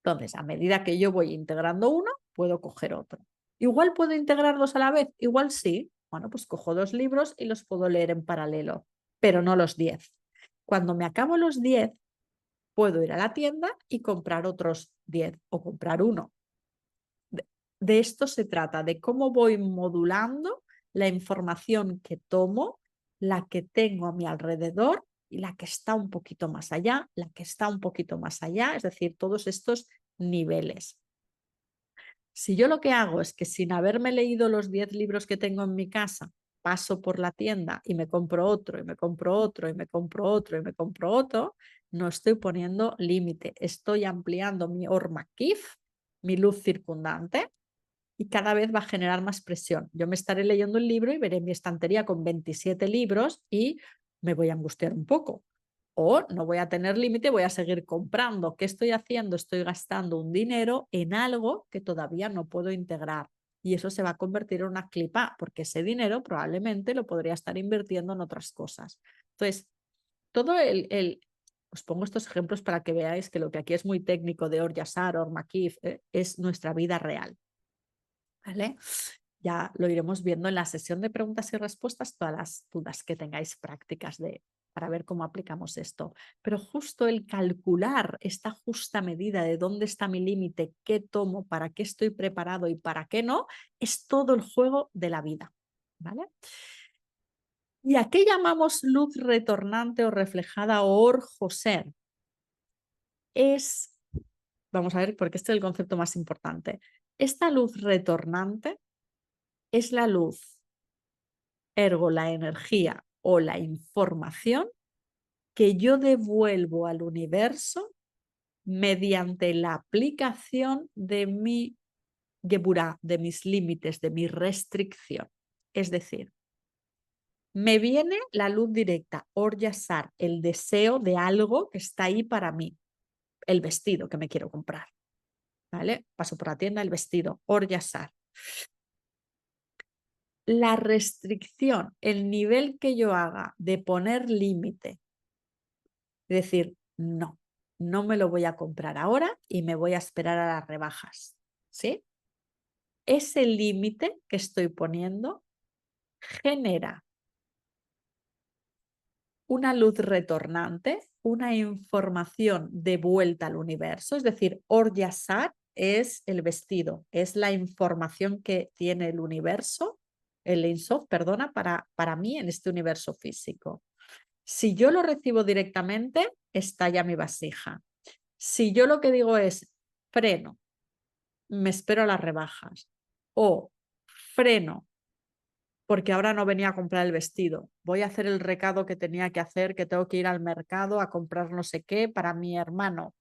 Entonces, a medida que yo voy integrando uno, puedo coger otro. Igual puedo integrarlos a la vez, igual sí. Bueno, pues cojo 2 libros y los puedo leer en paralelo, pero no los 10. Cuando me acabo los 10, puedo ir a la tienda y comprar otros 10 o comprar uno. De esto se trata, de cómo voy modulando la información que tomo, la que tengo a mi alrededor y la que está un poquito más allá, la que está un poquito más allá, es decir, todos estos niveles. Si yo lo que hago es que sin haberme leído los 10 libros que tengo en mi casa, paso por la tienda y me compro otro, y me compro otro, y me compro otro, y me compro otro, no estoy poniendo límite, estoy ampliando mi Ormakif, mi luz circundante, y cada vez va a generar más presión. Yo me estaré leyendo el libro y veré mi estantería con 27 libros y me voy a angustiar un poco. O no voy a tener límite, voy a seguir comprando. ¿Qué estoy haciendo? Estoy gastando un dinero en algo que todavía no puedo integrar. Y eso se va a convertir en una clipa, porque ese dinero probablemente lo podría estar invirtiendo en otras cosas. Entonces, todo os pongo estos ejemplos para que veáis que lo que aquí es muy técnico de Or-Yasar, Or-Makif, es nuestra vida real. ¿Vale? Ya lo iremos viendo en la sesión de preguntas y respuestas, todas las dudas que tengáis prácticas para ver cómo aplicamos esto. Pero justo el calcular esta justa medida de dónde está mi límite, qué tomo, para qué estoy preparado y para qué no, es todo el juego de la vida. ¿Vale? ¿Y a qué llamamos luz retornante o reflejada o orjoser? Vamos a ver, porque este es el concepto más importante. Esta luz retornante es la luz, ergo la energía o la información que yo devuelvo al universo mediante la aplicación de mi geburá, de mis límites, de mi restricción. Es decir, me viene la luz directa, or yasar, el deseo de algo que está ahí para mí, el vestido que me quiero comprar. ¿Vale? Paso por la tienda, el vestido, or yasar. La restricción, el nivel que yo haga de poner límite, es decir, no, no me lo voy a comprar ahora y me voy a esperar a las rebajas. ¿Sí? Ese límite que estoy poniendo genera una luz retornante, una información de vuelta al universo, es decir, Or Yasar es el vestido, es la información que tiene el universo, el Ein Sof, perdona, para mí en este universo físico. Si yo lo recibo directamente, estalla mi vasija. Si yo lo que digo es freno, me espero a las rebajas o freno porque ahora no venía a comprar el vestido, voy a hacer el recado que tenía que hacer, que tengo que ir al mercado a comprar no sé qué para mi hermano.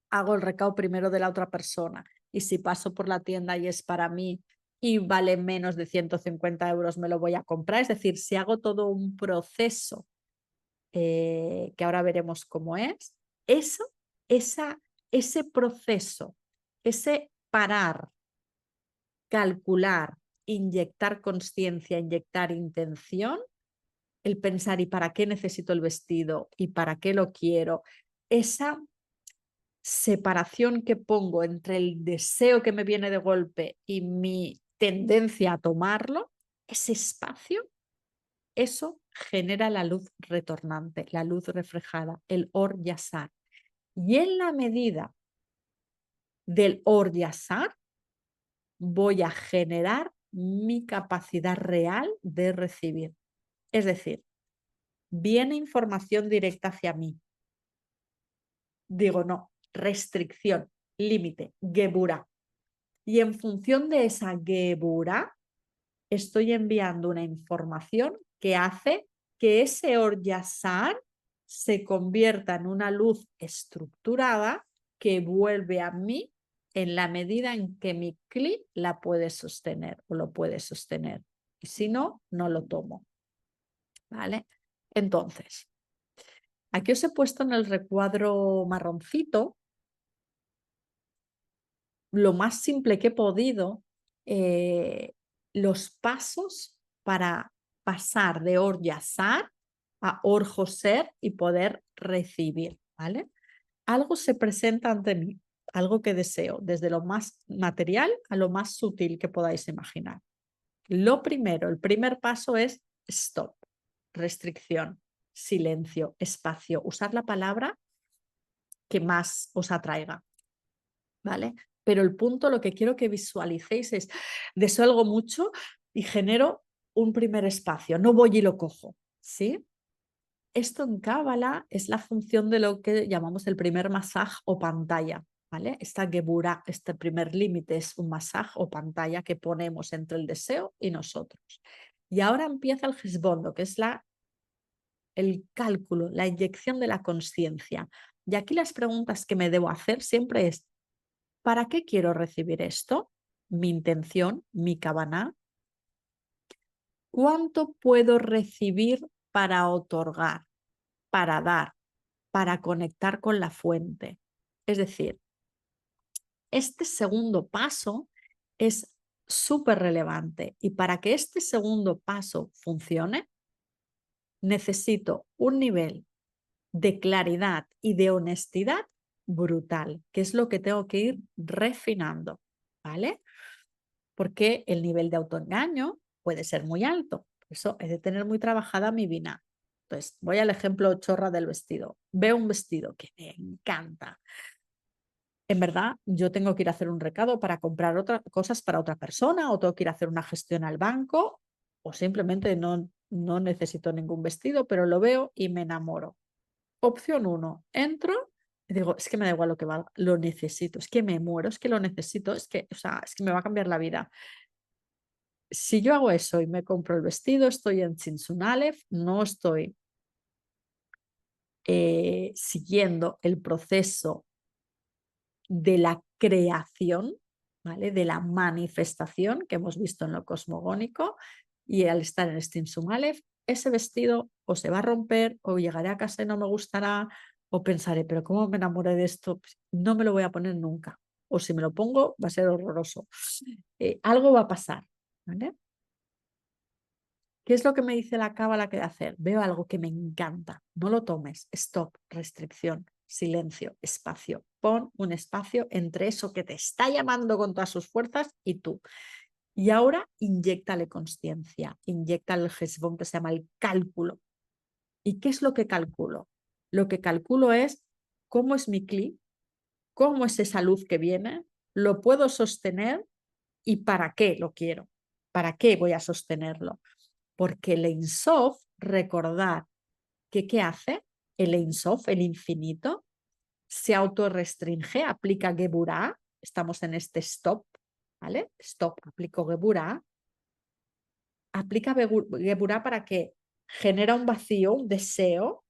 Hago el recado primero de la otra persona y si paso por la tienda y es para mí y vale menos de 150 euros, me lo voy a comprar. Es decir, si hago todo un proceso que ahora veremos cómo es, eso, ese proceso, ese parar, calcular, inyectar conciencia, inyectar intención, el pensar ¿y para qué necesito el vestido? ¿Y para qué lo quiero? Esa separación que pongo entre el deseo que me viene de golpe y mi tendencia a tomarlo, ese espacio, eso genera la luz retornante, la luz reflejada, el Or Yasar. Y en la medida del Or Yasar, voy a generar mi capacidad real de recibir. Es decir, viene información directa hacia mí. Digo, no, restricción, límite, geburá. Y en función de esa geburá, estoy enviando una información que hace que ese Or-Yasar se convierta en una luz estructurada que vuelve a mí en la medida en que mi cli la puede sostener o lo puede sostener. Y si no, no lo tomo. ¿Vale? Entonces, aquí os he puesto en el recuadro marroncito lo más simple que he podido los pasos para pasar de Or Yasar a Or Joser y poder recibir, ¿vale? Algo se presenta ante mí, algo que deseo, desde lo más material a lo más sutil que podáis imaginar. Lo primero, el primer paso es stop, restricción, silencio, espacio, usar la palabra que más os atraiga, ¿vale? Pero el punto, lo que quiero que visualicéis es, deseo algo mucho y genero un primer espacio, no voy y lo cojo, ¿sí? Esto en Cábala es la función de lo que llamamos el primer masaj o pantalla, ¿vale? Esta gebura, este primer límite es un masaj o pantalla que ponemos entre el deseo y nosotros. Y ahora empieza el hezbondo, que es el cálculo, la inyección de la conciencia. Y aquí las preguntas que me debo hacer siempre es, ¿para qué quiero recibir esto? Mi intención, mi kavaná. ¿Cuánto puedo recibir para otorgar, para dar, para conectar con la fuente? Es decir, este segundo paso es súper relevante y para que este segundo paso funcione, necesito un nivel de claridad y de honestidad brutal, que es lo que tengo que ir refinando, ¿vale? porque el nivel de autoengaño puede ser muy alto. Por eso he de tener muy trabajada mi vina. Entonces, voy al ejemplo chorra del vestido. Veo un vestido que me encanta. En verdad, yo tengo que ir a hacer un recado para comprar otras cosas para otra persona, o tengo que ir a hacer una gestión al banco, o simplemente no necesito ningún vestido, pero lo veo y me enamoro. Opción uno, entro y digo, es que me da igual lo que valga, lo necesito, es que me muero, es que lo necesito, es que, o sea, es que me va a cambiar la vida. Si yo hago eso y me compro el vestido, estoy en Sinsunalev, no estoy siguiendo el proceso de la creación, ¿vale? De la manifestación que hemos visto en lo cosmogónico, y al estar en Steam Sumalef, ese vestido o se va a romper o llegaré a casa y no me gustará o pensaré, pero ¿cómo me enamoré de esto? Pues no me lo voy a poner nunca. O si me lo pongo, va a ser horroroso. Algo va a pasar, ¿vale? ¿Qué es lo que me dice la cábala que de hacer? Veo algo que me encanta. No lo tomes. Stop, restricción, silencio, espacio. Pon un espacio entre eso que te está llamando con todas sus fuerzas y tú. Y ahora inyéctale consciencia, inyéctale el gesbón que se llama el cálculo. ¿Y qué es lo que calculo? Lo que calculo es cómo es mi clic, cómo es esa luz que viene, lo puedo sostener y para qué lo quiero, para qué voy a sostenerlo. Porque el Ein Sof, recordad que ¿qué hace? El Ein Sof, el infinito, se autorrestringe, aplica Geburah, estamos en este stop, ¿vale? Stop, aplico Geburah, aplica Geburah para que genera un vacío, un deseo,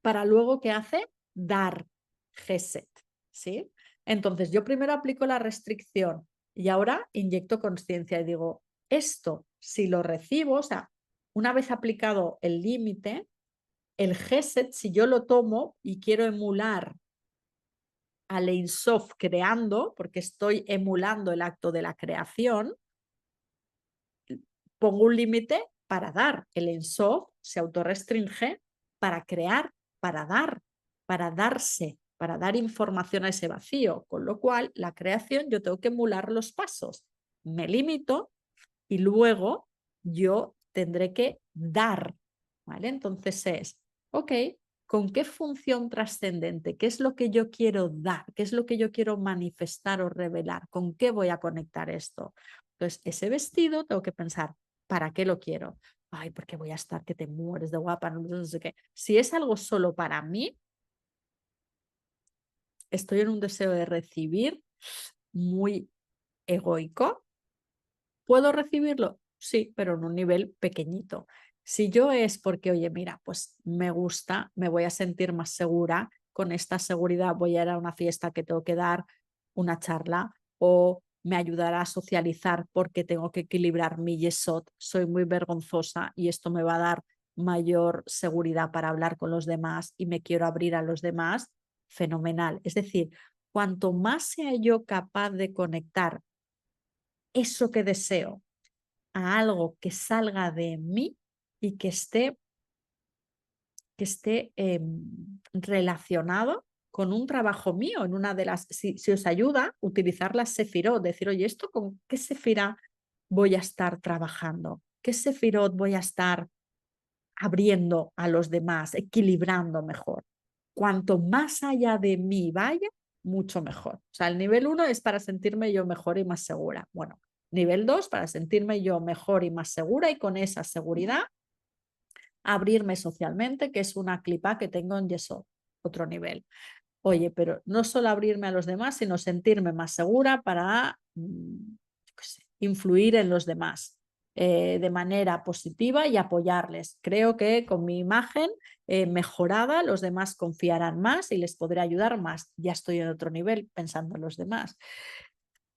para luego ¿qué hace? Dar Geset, ¿sí? Entonces yo primero aplico la restricción y ahora inyecto conciencia y digo, esto si lo recibo, o sea, una vez aplicado el límite, el Geset, si yo lo tomo y quiero emular al Ein Sof creando, porque estoy emulando el acto de la creación, pongo un límite para dar. El Ein Sof se autorrestringe para crear, para darse, para dar información a ese vacío. Con lo cual, la creación yo tengo que emular los pasos. Me limito y luego yo tendré que dar, ¿vale? Entonces es, ok, ¿con qué función trascendente? ¿Qué es lo que yo quiero dar? ¿Qué es lo que yo quiero manifestar o revelar? ¿Con qué voy a conectar esto? Entonces, ese vestido tengo que pensar, ¿para qué lo quiero? Ay, porque voy a estar que te mueres de guapa, no sé qué. Si es algo solo para mí, estoy en un deseo de recibir muy egoico. ¿Puedo recibirlo? Sí, pero en un nivel pequeñito. Si yo es porque, oye, mira, pues me gusta, me voy a sentir más segura, con esta seguridad voy a ir a una fiesta que tengo que dar una charla o me ayudará a socializar porque tengo que equilibrar mi yesod, soy muy vergonzosa y esto me va a dar mayor seguridad para hablar con los demás y me quiero abrir a los demás, fenomenal. Es decir, cuanto más sea yo capaz de conectar eso que deseo a algo que salga de mí y que esté relacionado con un trabajo mío, en una de las, si os ayuda, utilizar las sefirot, decir, oye, ¿esto con qué sefira voy a estar trabajando? ¿Qué sefirot voy a estar abriendo a los demás, equilibrando mejor? Cuanto más allá de mí vaya, mucho mejor. O sea, el nivel 1 es para sentirme yo mejor y más segura. Bueno, nivel 2 para sentirme yo mejor y más segura y con esa seguridad abrirme socialmente, que es una clipa que tengo en Yesod, otro nivel. Oye, pero no solo abrirme a los demás, sino sentirme más segura para influir en los demás de manera positiva y apoyarles. Creo que con mi imagen mejorada los demás confiarán más y les podré ayudar más. Ya estoy en otro nivel pensando en los demás.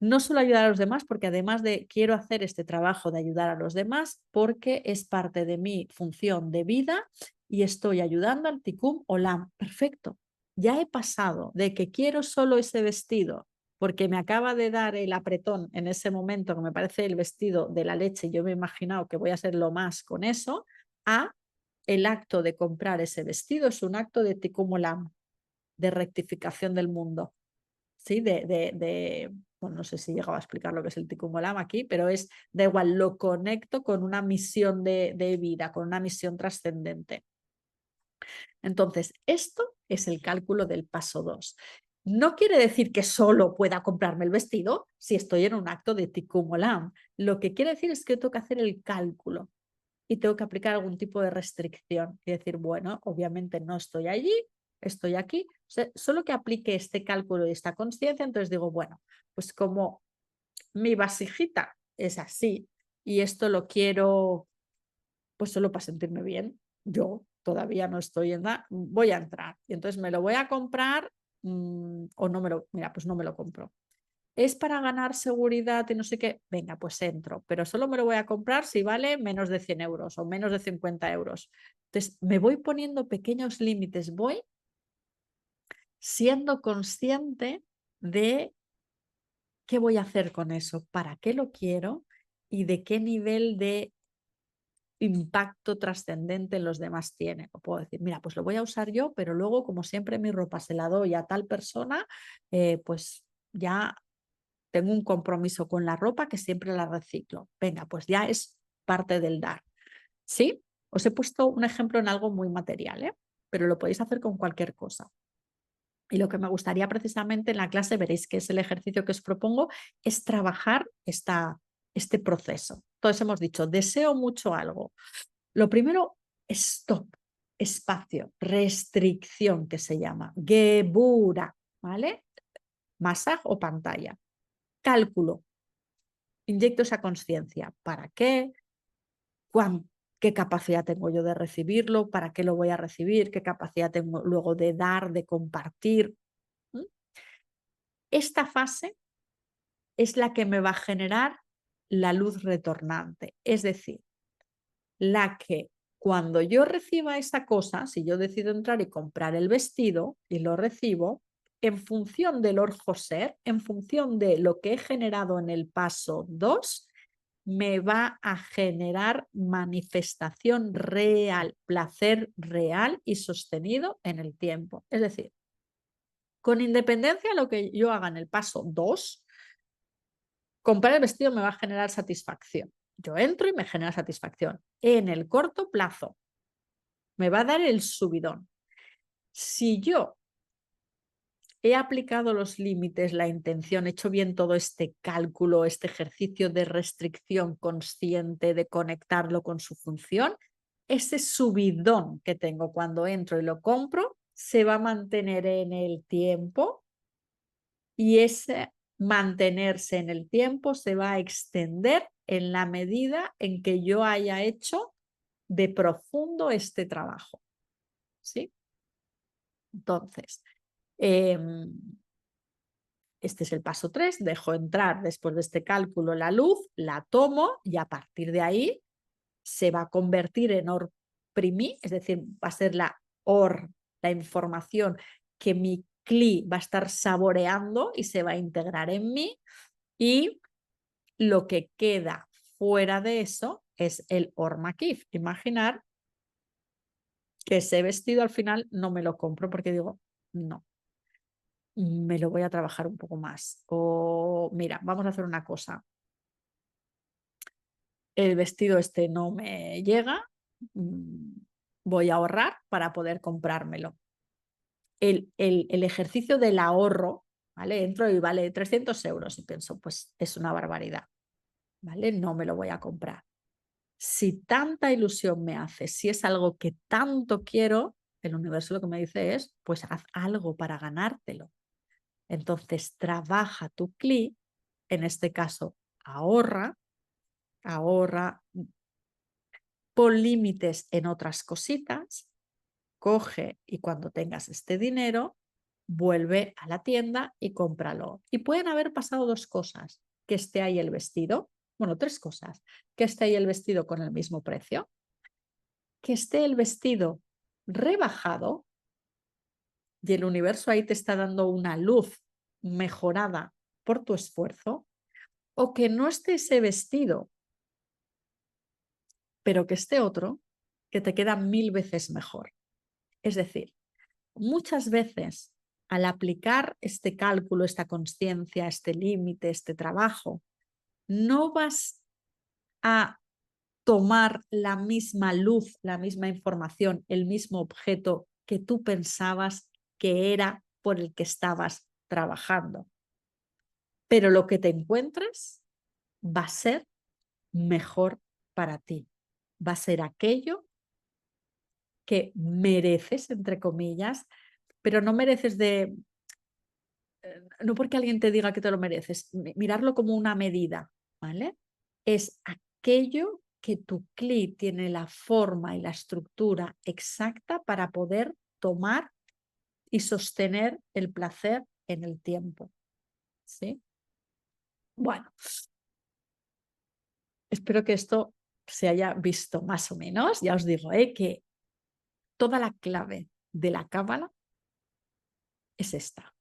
No solo ayudar a los demás, porque además de quiero hacer este trabajo de ayudar a los demás, porque es parte de mi función de vida y estoy ayudando al Tikkun Olam. Perfecto. Ya he pasado de que quiero solo ese vestido porque me acaba de dar el apretón en ese momento que me parece el vestido de la leche y yo me he imaginado que voy a hacer lo más con eso, a el acto de comprar ese vestido es un acto de Tikkun Olam, de rectificación del mundo. ¿Sí? bueno, no sé si llegaba a explicar lo que es el Tikkun Olam aquí, pero da igual, lo conecto con una misión de vida, con una misión trascendente. Entonces, esto es el cálculo del paso 2. No quiere decir que solo pueda comprarme el vestido si estoy en un acto de Tikkun Olam. Lo que quiere decir es que tengo que hacer el cálculo y tengo que aplicar algún tipo de restricción y decir, bueno, obviamente no estoy allí, estoy aquí. O sea, solo que aplique este cálculo y esta conciencia, entonces digo, bueno, pues como mi vasijita es así y esto lo quiero pues solo para sentirme bien. Yo todavía no estoy en nada, voy a entrar y entonces me lo voy a comprar o no me lo, mira, pues no me lo compro. Es para ganar seguridad y no sé qué, venga, pues entro, pero solo me lo voy a comprar si vale menos de 100 euros o menos de 50 euros. Entonces me voy poniendo pequeños límites, voy siendo consciente de qué voy a hacer con eso, para qué lo quiero y de qué nivel de impacto trascendente en los demás tiene. O puedo decir, mira, pues lo voy a usar yo, pero luego, como siempre, mi ropa se la doy a tal persona, pues ya tengo un compromiso con la ropa que siempre la reciclo. Venga, pues ya es parte del dar. ¿Sí? Os he puesto un ejemplo en algo muy material, ¿eh? Pero lo podéis hacer con cualquier cosa. Y lo que me gustaría precisamente en la clase, veréis que es el ejercicio que os propongo, es trabajar este proceso. Entonces hemos dicho, deseo mucho algo. Lo primero, stop, espacio, restricción que se llama, gebura, ¿vale? Masaje o pantalla. Cálculo, inyecto esa conciencia. ¿Para qué? ¿Qué capacidad tengo yo de recibirlo? ¿Para qué lo voy a recibir? ¿Qué capacidad tengo luego de dar, de compartir? ¿Mm? Esta fase es la que me va a generar la luz retornante, es decir, la que cuando yo reciba esa cosa, si yo decido entrar y comprar el vestido y lo recibo, en función del Or-Joser, en función de lo que he generado en el paso 2, me va a generar manifestación real, placer real y sostenido en el tiempo. Es decir, con independencia de lo que yo haga en el paso 2, comprar el vestido me va a generar satisfacción. Yo entro y me genera satisfacción. En el corto plazo me va a dar el subidón. Si yo he aplicado los límites, la intención, he hecho bien todo este cálculo, este ejercicio de restricción consciente, de conectarlo con su función, ese subidón que tengo cuando entro y lo compro se va a mantener en el tiempo y ese mantenerse en el tiempo se va a extender en la medida en que yo haya hecho de profundo este trabajo. ¿Sí? Entonces, este es el paso 3, dejo entrar después de este cálculo la luz, la tomo y a partir de ahí se va a convertir en or primi, es decir, va a ser la información que mi CLI va a estar saboreando y se va a integrar en mí y lo que queda fuera de eso es el Ormakif. Imaginar que ese vestido al final no me lo compro porque digo, no, me lo voy a trabajar un poco más. O mira, vamos a hacer una cosa. El vestido este no me llega, voy a ahorrar para poder comprármelo. El ejercicio del ahorro, ¿vale? Entro y vale 300 euros y pienso, pues es una barbaridad, ¿vale? No me lo voy a comprar. Si tanta ilusión me hace, si es algo que tanto quiero, el universo lo que me dice es, pues haz algo para ganártelo. Entonces trabaja tu CLI, en este caso ahorra, pon límites en otras cositas, coge y cuando tengas este dinero, vuelve a la tienda y cómpralo. Y pueden haber pasado dos cosas, que esté ahí el vestido, bueno, tres cosas, que esté ahí el vestido con el mismo precio, que esté el vestido rebajado y el universo ahí te está dando una luz mejorada por tu esfuerzo, o que no esté ese vestido, pero que esté otro que te queda 1000 veces mejor. Es decir, muchas veces al aplicar este cálculo, esta consciencia, este límite, este trabajo, no vas a tomar la misma luz, la misma información, el mismo objeto que tú pensabas que era por el que estabas trabajando. Pero lo que te encuentres va a ser mejor para ti. Va a ser aquello que mereces, entre comillas, pero no mereces no porque alguien te diga que te lo mereces, mirarlo como una medida, ¿vale? Es aquello que tu CLI tiene la forma y la estructura exacta para poder tomar y sostener el placer en el tiempo, ¿sí? Bueno, espero que esto se haya visto más o menos. Ya os digo, que toda la clave de la cábala es esta.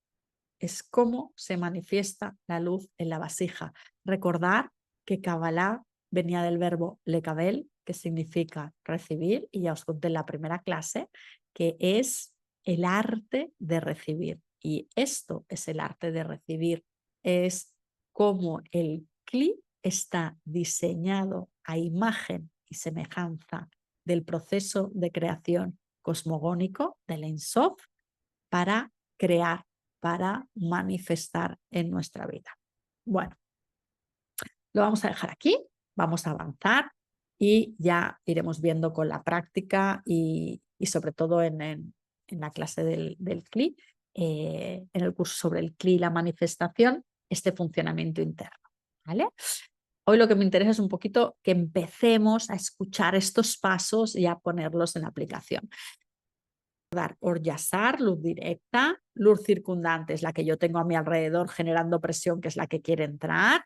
Es cómo se manifiesta la luz en la vasija. Recordar que Kabbalah venía del verbo lekabel, que significa recibir, y ya os conté en la primera clase, que es el arte de recibir. Y esto es el arte de recibir. Es cómo el Kli está diseñado a imagen y semejanza del proceso de creación cosmogónico del Ein Sof para crear, para manifestar en nuestra vida. Bueno, lo vamos a dejar aquí, vamos a avanzar y ya iremos viendo con la práctica y sobre todo en la clase del CLI, en el curso sobre el CLI y la manifestación, este funcionamiento interno. ¿Vale? Hoy lo que me interesa es un poquito que empecemos a escuchar estos pasos y a ponerlos en aplicación. Or-Yazar, luz directa, luz circundante es la que yo tengo a mi alrededor generando presión, que es la que quiere entrar,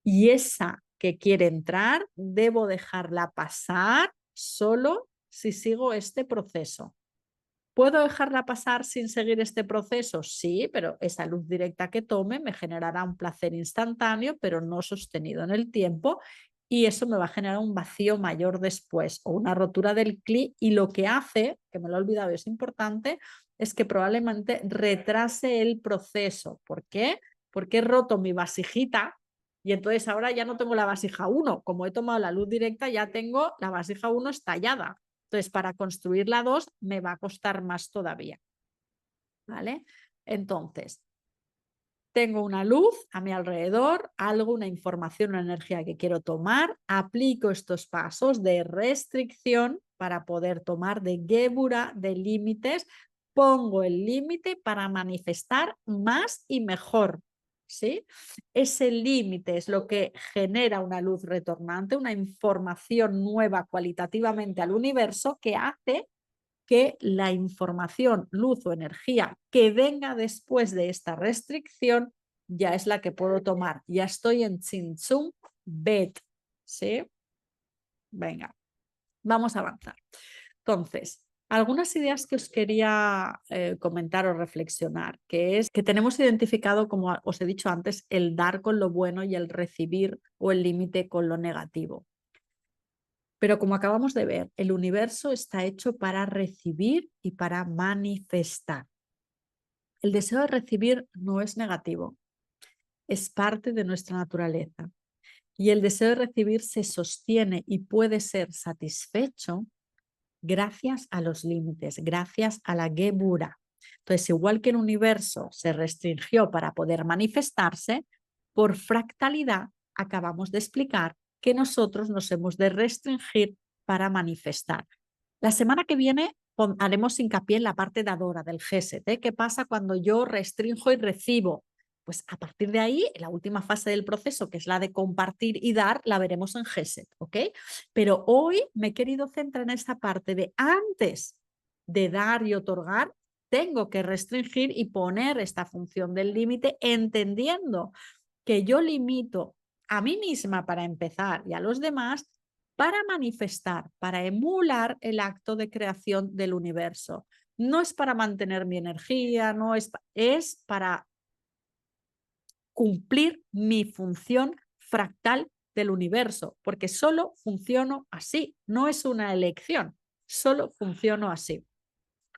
y esa que quiere entrar debo dejarla pasar solo si sigo este proceso. ¿Puedo dejarla pasar sin seguir este proceso? Sí, pero esa luz directa que tome me generará un placer instantáneo, pero no sostenido en el tiempo, y eso me va a generar un vacío mayor después o una rotura del CLI, y lo que hace, que me lo he olvidado y es importante, es que probablemente retrase el proceso. ¿Por qué? Porque he roto mi vasijita y entonces ahora ya no tengo la vasija 1. Como he tomado la luz directa, ya tengo la vasija 1 estallada. Entonces, para construir la 2 me va a costar más todavía. ¿Vale? Entonces, tengo una luz a mi alrededor, algo, una información, una energía que quiero tomar, aplico estos pasos de restricción para poder tomar, de gebura, de límites, pongo el límite para manifestar más y mejor. ¿Sí? Ese límite es lo que genera una luz retornante, una información nueva cualitativamente al universo que hace que la información, luz o energía que venga después de esta restricción ya es la que puedo tomar. Ya estoy en Tzimtzum Bet. ¿Sí? Venga, vamos a avanzar. Entonces, algunas ideas que os quería comentar o reflexionar, que es que tenemos identificado, como os he dicho antes, el dar con lo bueno y el recibir o el límite con lo negativo. Pero como acabamos de ver, el universo está hecho para recibir y para manifestar. El deseo de recibir no es negativo, es parte de nuestra naturaleza. Y el deseo de recibir se sostiene y puede ser satisfecho gracias a los límites, gracias a la gebura. Entonces, igual que el universo se restringió para poder manifestarse, por fractalidad acabamos de explicar que nosotros nos hemos de restringir para manifestar. La semana que viene haremos hincapié en la parte dadora del Gesed. ¿Qué pasa cuando yo restrinjo y recibo? Pues a partir de ahí, la última fase del proceso, que es la de compartir y dar, la veremos en Gesed, ¿ok? Pero hoy me he querido centrar en esta parte de antes de dar y otorgar, tengo que restringir y poner esta función del límite, entendiendo que yo limito a mí misma para empezar y a los demás para manifestar, para emular el acto de creación del universo. No es para mantener mi energía, no es, es para cumplir mi función fractal del universo, porque solo funciono así, no es una elección, solo funciono así.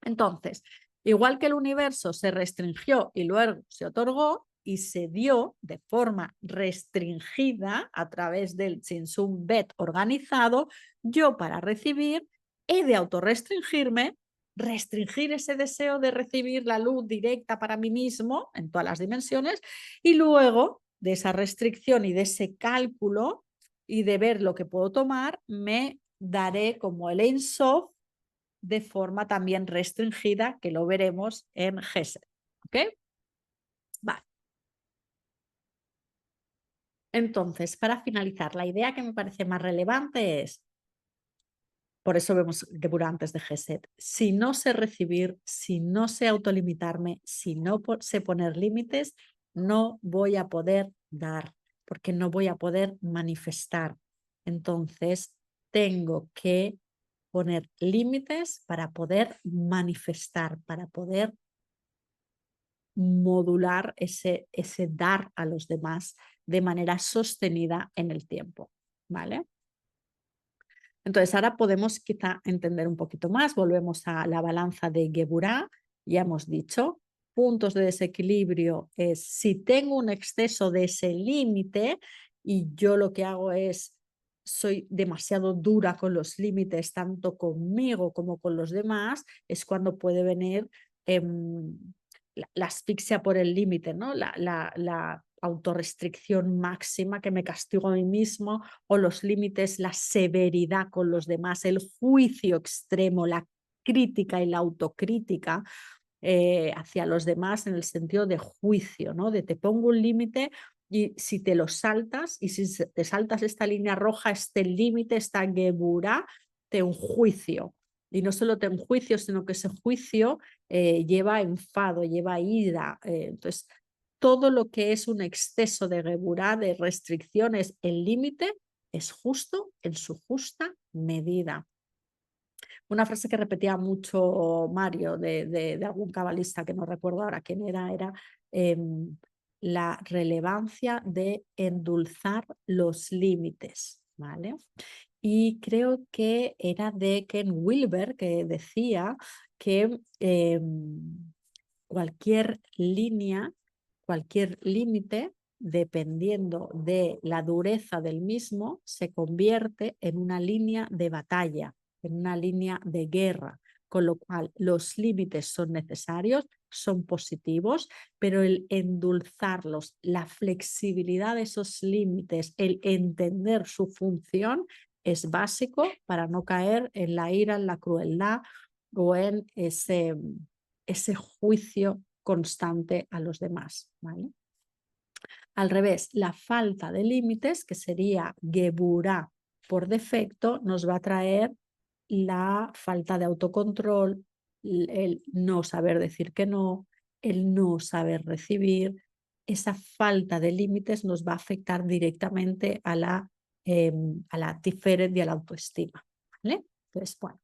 Entonces, Igual que el universo se restringió y luego se otorgó y se dio de forma restringida a través del Tsinsun Bet organizado, yo para recibir he de autorrestringirme, restringir ese deseo de recibir la luz directa para mí mismo en todas las dimensiones y luego de esa restricción y de ese cálculo y de ver lo que puedo tomar, me daré como el Ein Sof de forma también restringida, que lo veremos en Gesed. ¿Ok? Vale. Entonces, para finalizar, la idea que me parece más relevante es, por eso vemos Geburah antes de Gesed, si no sé recibir, si no sé autolimitarme, si no sé poner límites, no voy a poder dar, porque no voy a poder manifestar. Entonces, tengo que poner límites para poder manifestar, para poder modular ese dar a los demás de manera sostenida en el tiempo, ¿vale? Entonces ahora podemos quizá entender un poquito más, volvemos a la balanza de Geburah, ya hemos dicho, puntos de desequilibrio es si tengo un exceso de ese límite y yo lo que hago es soy demasiado dura con los límites, tanto conmigo como con los demás, es cuando puede venir la asfixia por el límite, ¿no? La autorrestricción máxima que me castigo a mí mismo o los límites, la severidad con los demás, el juicio extremo, la crítica y la autocrítica hacia los demás en el sentido de juicio, ¿no? De te pongo un límite y si te lo saltas y si te saltas esta línea roja, este límite, esta geburá, te enjuicio. Y no solo te enjuicio, sino que ese juicio lleva enfado, lleva ira. Entonces, todo lo que es un exceso de geburá, de restricciones, el límite es justo en su justa medida. Una frase que repetía mucho Mario de algún cabalista que no recuerdo ahora quién era la relevancia de endulzar los límites, ¿vale? Y creo que era de Ken Wilber que decía que cualquier línea, cualquier límite, dependiendo de la dureza del mismo, se convierte en una línea de batalla, en una línea de guerra, con lo cual los límites son necesarios, son positivos, pero el endulzarlos, la flexibilidad de esos límites, el entender su función es básico para no caer en la ira, en la crueldad o en ese juicio constante a los demás, ¿vale? Al revés, la falta de límites, que sería geburá por defecto, nos va a traer la falta de autocontrol, el no saber decir que no, el no saber recibir. Esa falta de límites nos va a afectar directamente a la tiferet y a la autoestima, ¿vale? Entonces, bueno,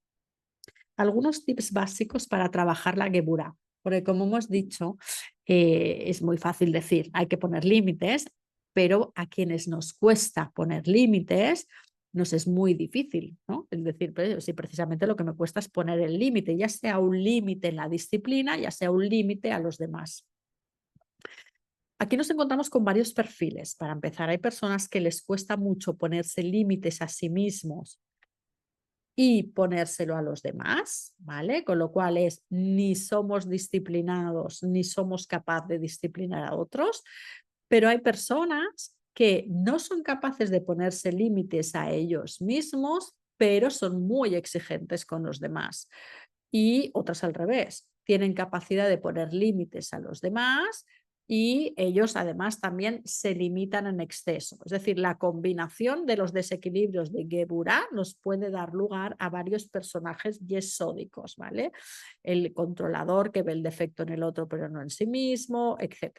algunos tips básicos para trabajar la geburá, porque como hemos dicho, es muy fácil decir, hay que poner límites, pero a quienes nos cuesta poner límites, nos es muy difícil, ¿no? Es decir, pues, sí, precisamente lo que me cuesta es poner el límite, ya sea un límite en la disciplina, ya sea un límite a los demás. Aquí nos encontramos con varios perfiles. Para empezar, hay personas que les cuesta mucho ponerse límites a sí mismos y ponérselo a los demás, ¿vale? Con lo cual es ni somos disciplinados ni somos capaces de disciplinar a otros, pero hay personas que no son capaces de ponerse límites a ellos mismos, pero son muy exigentes con los demás. Y otras al revés, tienen capacidad de poner límites a los demás y ellos además también se limitan en exceso. Es decir, la combinación de los desequilibrios de Geburah nos puede dar lugar a varios personajes yesódicos, ¿vale? El controlador que ve el defecto en el otro pero no en sí mismo, etc.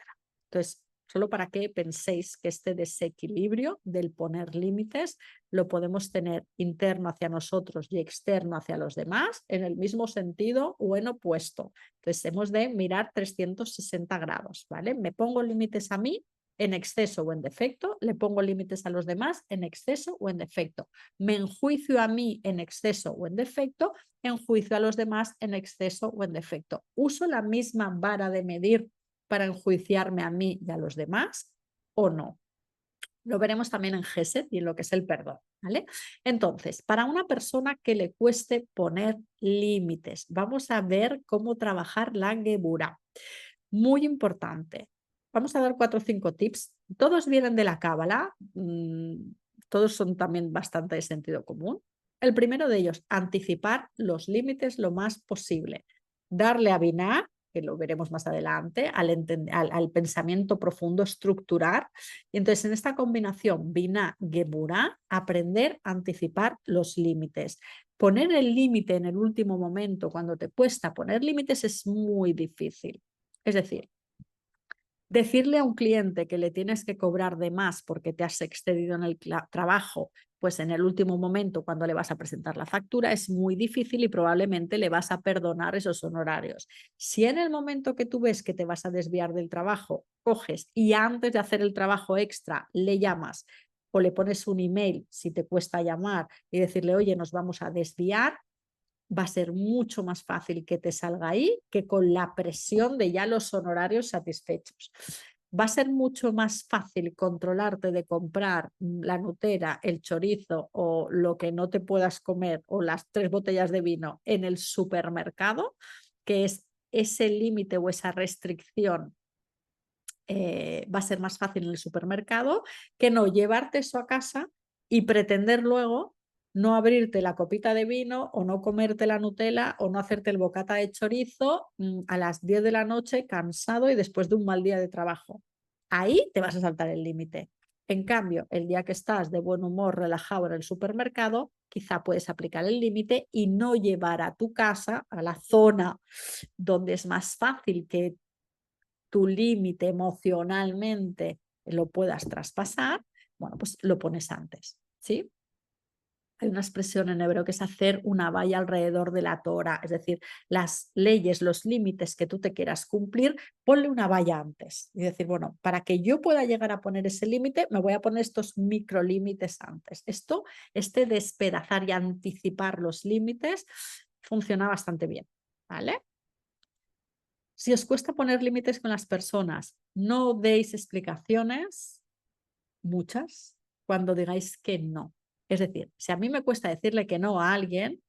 Entonces, solo para que penséis que este desequilibrio del poner límites lo podemos tener interno hacia nosotros y externo hacia los demás en el mismo sentido o en opuesto. Entonces hemos de mirar 360 grados, ¿vale? Me pongo límites a mí en exceso o en defecto, le pongo límites a los demás en exceso o en defecto, me enjuicio a mí en exceso o en defecto, enjuicio a los demás en exceso o en defecto. ¿Uso la misma vara de medir para enjuiciarme a mí y a los demás o no? Lo veremos también en Gesed y en lo que es el perdón, ¿vale? Entonces, para una persona que le cueste poner límites, vamos a ver cómo trabajar la Geburah. Muy importante. Vamos a dar 4 o 5 tips. Todos vienen de la Cábala, todos son también bastante de sentido común. El primero de ellos, anticipar los límites lo más posible. Darle a Binah, que lo veremos más adelante, al pensamiento profundo, estructurar. Y entonces, en esta combinación Binah-Geburah, aprender a anticipar los límites. Poner el límite en el último momento, cuando te cuesta poner límites, es muy difícil. Es decir, decirle a un cliente que le tienes que cobrar de más porque te has excedido en el trabajo, pues en el último momento cuando le vas a presentar la factura es muy difícil y probablemente le vas a perdonar esos honorarios. Si en el momento que tú ves que te vas a desviar del trabajo, coges y antes de hacer el trabajo extra le llamas o le pones un email si te cuesta llamar y decirle, oye, nos vamos a desviar, va a ser mucho más fácil que te salga ahí que con la presión de ya los honorarios satisfechos. Va a ser mucho más fácil controlarte de comprar la Nutella, el chorizo o lo que no te puedas comer o las 3 botellas de vino en el supermercado, que es ese límite o esa restricción. Va a ser más fácil en el supermercado que no llevarte eso a casa y pretender luego no abrirte la copita de vino o no comerte la Nutella o no hacerte el bocata de chorizo a las 10 de la noche cansado y después de un mal día de trabajo. Ahí te vas a saltar el límite. En cambio, el día que estás de buen humor, relajado en el supermercado, quizá puedes aplicar el límite y no llevar a tu casa, a la zona donde es más fácil que tu límite emocionalmente lo puedas traspasar, bueno, pues lo pones antes, ¿sí? Hay una expresión en hebreo que es hacer una valla alrededor de la Torah, es decir, las leyes, los límites que tú te quieras cumplir, ponle una valla antes y decir, bueno, para que yo pueda llegar a poner ese límite, me voy a poner estos microlímites antes. Este despedazar y anticipar los límites funciona bastante bien, ¿vale? Si os cuesta poner límites con las personas, no deis explicaciones, muchas, cuando digáis que no. Es decir, si a mí me cuesta decirle que no a alguien,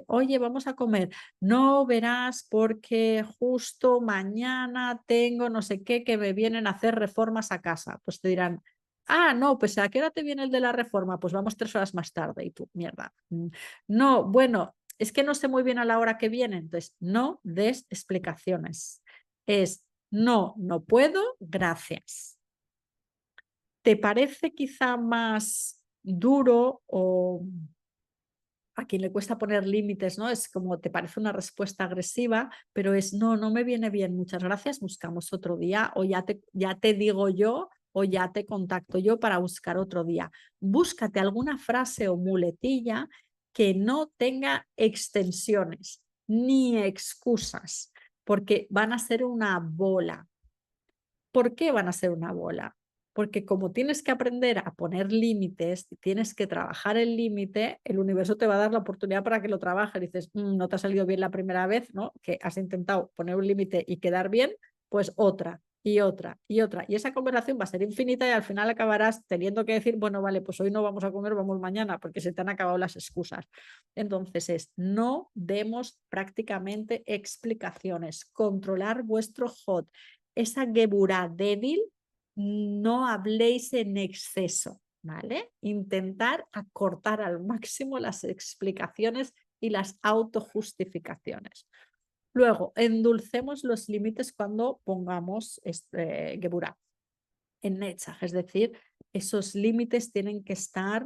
oye, vamos a comer, no verás porque justo mañana tengo no sé qué que me vienen a hacer reformas a casa. Pues te dirán, ah, no, pues ¿a qué hora te viene el de la reforma? Pues vamos 3 horas más tarde y tú, mierda. No, bueno, es que no sé muy bien a la hora que viene, entonces no des explicaciones. Es no, no puedo, gracias. ¿Te parece quizá más duro o a quien le cuesta poner límites, ¿no? Es como te parece una respuesta agresiva, pero es no, no me viene bien, muchas gracias, buscamos otro día o ya te digo yo o ya te contacto yo para buscar otro día. Búscate alguna frase o muletilla que no tenga extensiones ni excusas, porque van a ser una bola. ¿Por qué van a ser una bola? Porque como tienes que aprender a poner límites, tienes que trabajar el límite, el universo te va a dar la oportunidad para que lo trabajes. Dices, no te ha salido bien la primera vez, ¿no? Que has intentado poner un límite y quedar bien, pues otra y otra y otra. Y esa conversación va a ser infinita y al final acabarás teniendo que decir, bueno, vale, pues hoy no vamos a comer, vamos mañana, porque se te han acabado las excusas. Entonces no demos prácticamente explicaciones, controlar vuestro hot, esa Geburah débil, no habléis en exceso, ¿vale? Intentar acortar al máximo las explicaciones y las autojustificaciones. Luego, endulcemos los límites cuando pongamos Geburah en Netzach, es decir, esos límites tienen que estar,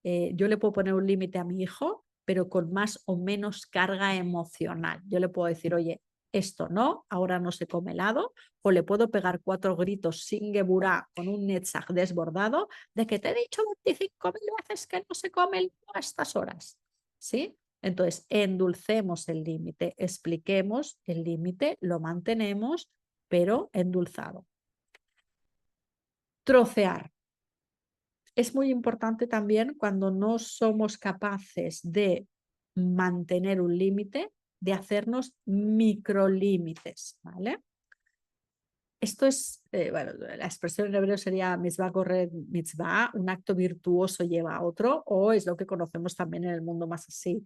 yo le puedo poner un límite a mi hijo, pero con más o menos carga emocional. Yo le puedo decir, oye, esto no, ahora no se come helado, o le puedo pegar 4 gritos sin Geburah con un Netzach desbordado de que te he dicho 25.000 veces que no se come el a estas horas, ¿sí? Entonces, endulcemos el límite, expliquemos el límite, lo mantenemos, pero endulzado. Trocear. Es muy importante también cuando no somos capaces de mantener un límite, de hacernos microlímites, ¿vale? Esto es, bueno, la expresión en hebreo sería mitzvah corred mitzvah, un acto virtuoso lleva a otro, o es lo que conocemos también en el mundo más así,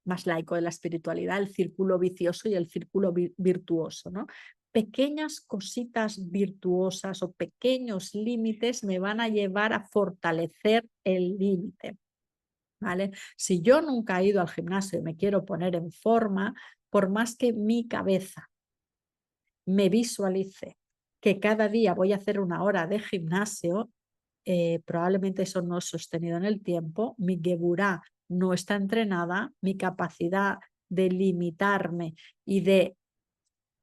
más laico de la espiritualidad, el círculo vicioso y el círculo virtuoso, ¿no? Pequeñas cositas virtuosas o pequeños límites me van a llevar a fortalecer el límite, ¿vale? Si yo nunca he ido al gimnasio y me quiero poner en forma, por más que mi cabeza me visualice que cada día voy a hacer 1 hora de gimnasio, probablemente eso no es sostenido en el tiempo, mi geburá no está entrenada, mi capacidad de limitarme y de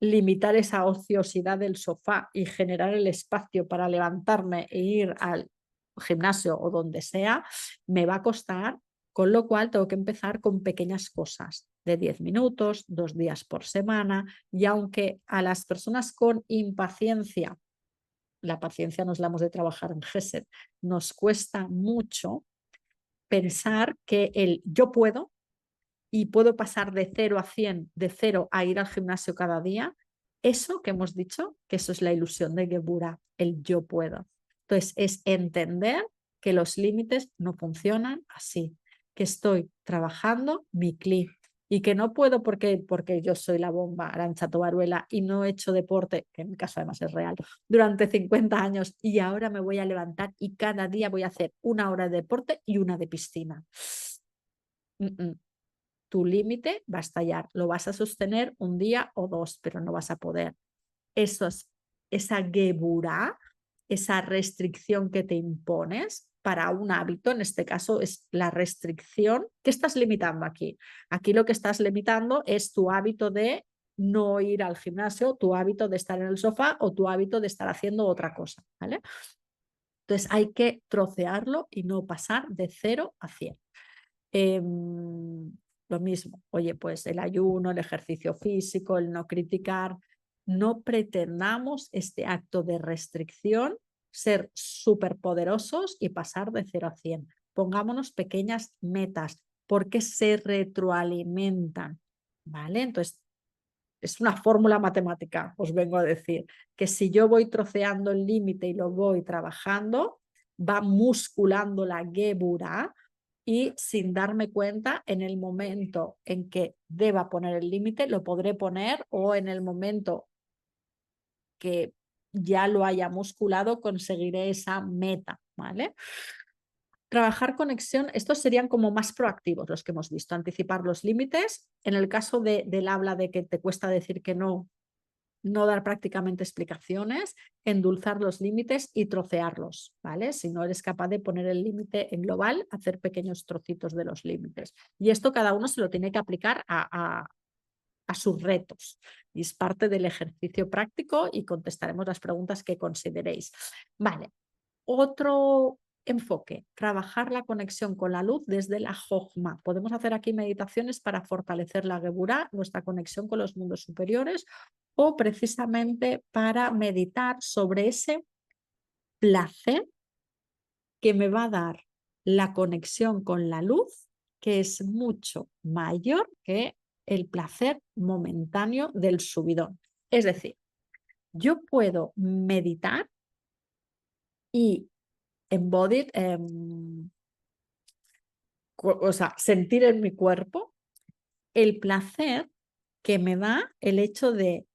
limitar esa ociosidad del sofá y generar el espacio para levantarme e ir al gimnasio o donde sea, me va a costar, con lo cual tengo que empezar con pequeñas cosas de 10 minutos, 2 días por semana, y aunque a las personas con impaciencia, la paciencia nos la hemos de trabajar en Gesed, nos cuesta mucho pensar que el yo puedo y puedo pasar de 0 a 100, de 0 a ir al gimnasio cada día, eso que hemos dicho, que eso es la ilusión de Gebura, el yo puedo. Entonces, es entender que los límites no funcionan así, que estoy trabajando mi cli y que no puedo porque yo soy la bomba, Arantxa Tobaruela, y no he hecho deporte, que en mi caso además es real, durante 50 años y ahora me voy a levantar y cada día voy a hacer 1 hora de deporte y 1 de piscina. Tu límite va a estallar, lo vas a sostener 1 día o 2, pero no vas a poder. Esa geburá, esa restricción que te impones para un hábito, en este caso es la restricción. ¿Qué estás limitando aquí? Aquí lo que estás limitando es tu hábito de no ir al gimnasio, tu hábito de estar en el sofá o tu hábito de estar haciendo otra cosa, ¿vale? Entonces hay que trocearlo y no pasar de 0 a 100. Lo mismo, oye, pues el ayuno, el ejercicio físico, el no criticar, no pretendamos este acto de restricción ser súper poderosos y pasar de 0 a 100. Pongámonos pequeñas metas porque se retroalimentan, ¿vale? Entonces, es una fórmula matemática, os vengo a decir, que si yo voy troceando el límite y lo voy trabajando, va musculando la gebura y sin darme cuenta, en el momento en que deba poner el límite, lo podré poner o en el momento que ya lo haya musculado, conseguiré esa meta, ¿vale? Trabajar conexión, estos serían como más proactivos los que hemos visto, anticipar los límites. En el caso del habla de que te cuesta decir que no, no dar prácticamente explicaciones, endulzar los límites y trocearlos, ¿vale? Si no eres capaz de poner el límite en global, hacer pequeños trocitos de los límites. Y esto cada uno se lo tiene que aplicar a sus retos. Y es parte del ejercicio práctico y contestaremos las preguntas que consideréis. Vale, otro enfoque, trabajar la conexión con la luz desde la Jojma. Podemos hacer aquí meditaciones para fortalecer la Geburá, nuestra conexión con los mundos superiores, o precisamente para meditar sobre ese placer que me va a dar la conexión con la luz, que es mucho mayor que el placer momentáneo del subidón. Es decir, yo puedo meditar y embodied, o sea, sentir en mi cuerpo el placer que me da el hecho de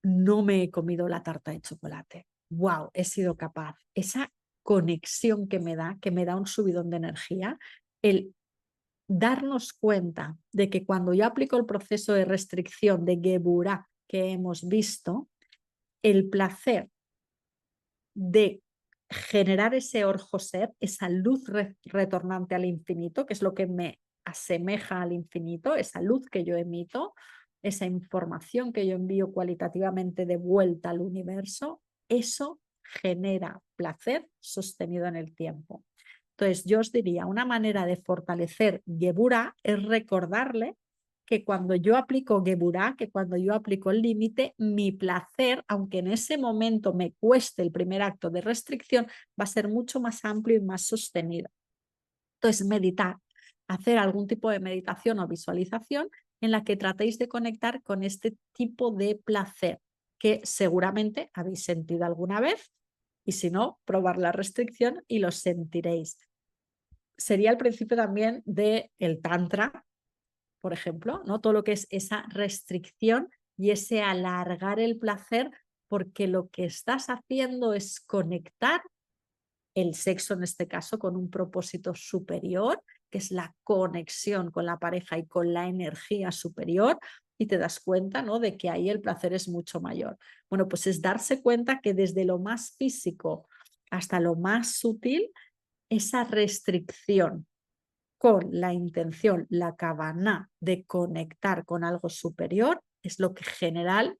no me he comido la tarta de chocolate. ¡Wow! He sido capaz. Esa conexión que me da un subidón de energía, el darnos cuenta de que cuando yo aplico el proceso de restricción de Geburah que hemos visto, el placer de generar ese orjoser, esa luz retornante al infinito, que es lo que me asemeja al infinito, esa luz que yo emito, esa información que yo envío cualitativamente de vuelta al universo, eso genera placer sostenido en el tiempo. Entonces, yo os diría, una manera de fortalecer Geburah es recordarle que cuando yo aplico Geburah, que cuando yo aplico el límite, mi placer, aunque en ese momento me cueste el primer acto de restricción, va a ser mucho más amplio y más sostenido. Entonces, meditar, hacer algún tipo de meditación o visualización en la que tratéis de conectar con este tipo de placer que seguramente habéis sentido alguna vez y si no, probar la restricción y lo sentiréis. Sería el principio también del tantra, por ejemplo, ¿no? Todo lo que es esa restricción y ese alargar el placer, porque lo que estás haciendo es conectar el sexo, en este caso, con un propósito superior, que es la conexión con la pareja y con la energía superior, y te das cuenta, ¿no?, de que ahí el placer es mucho mayor. Bueno, pues es darse cuenta que desde lo más físico hasta lo más sutil, esa restricción con la intención, la kavaná de conectar con algo superior, es lo que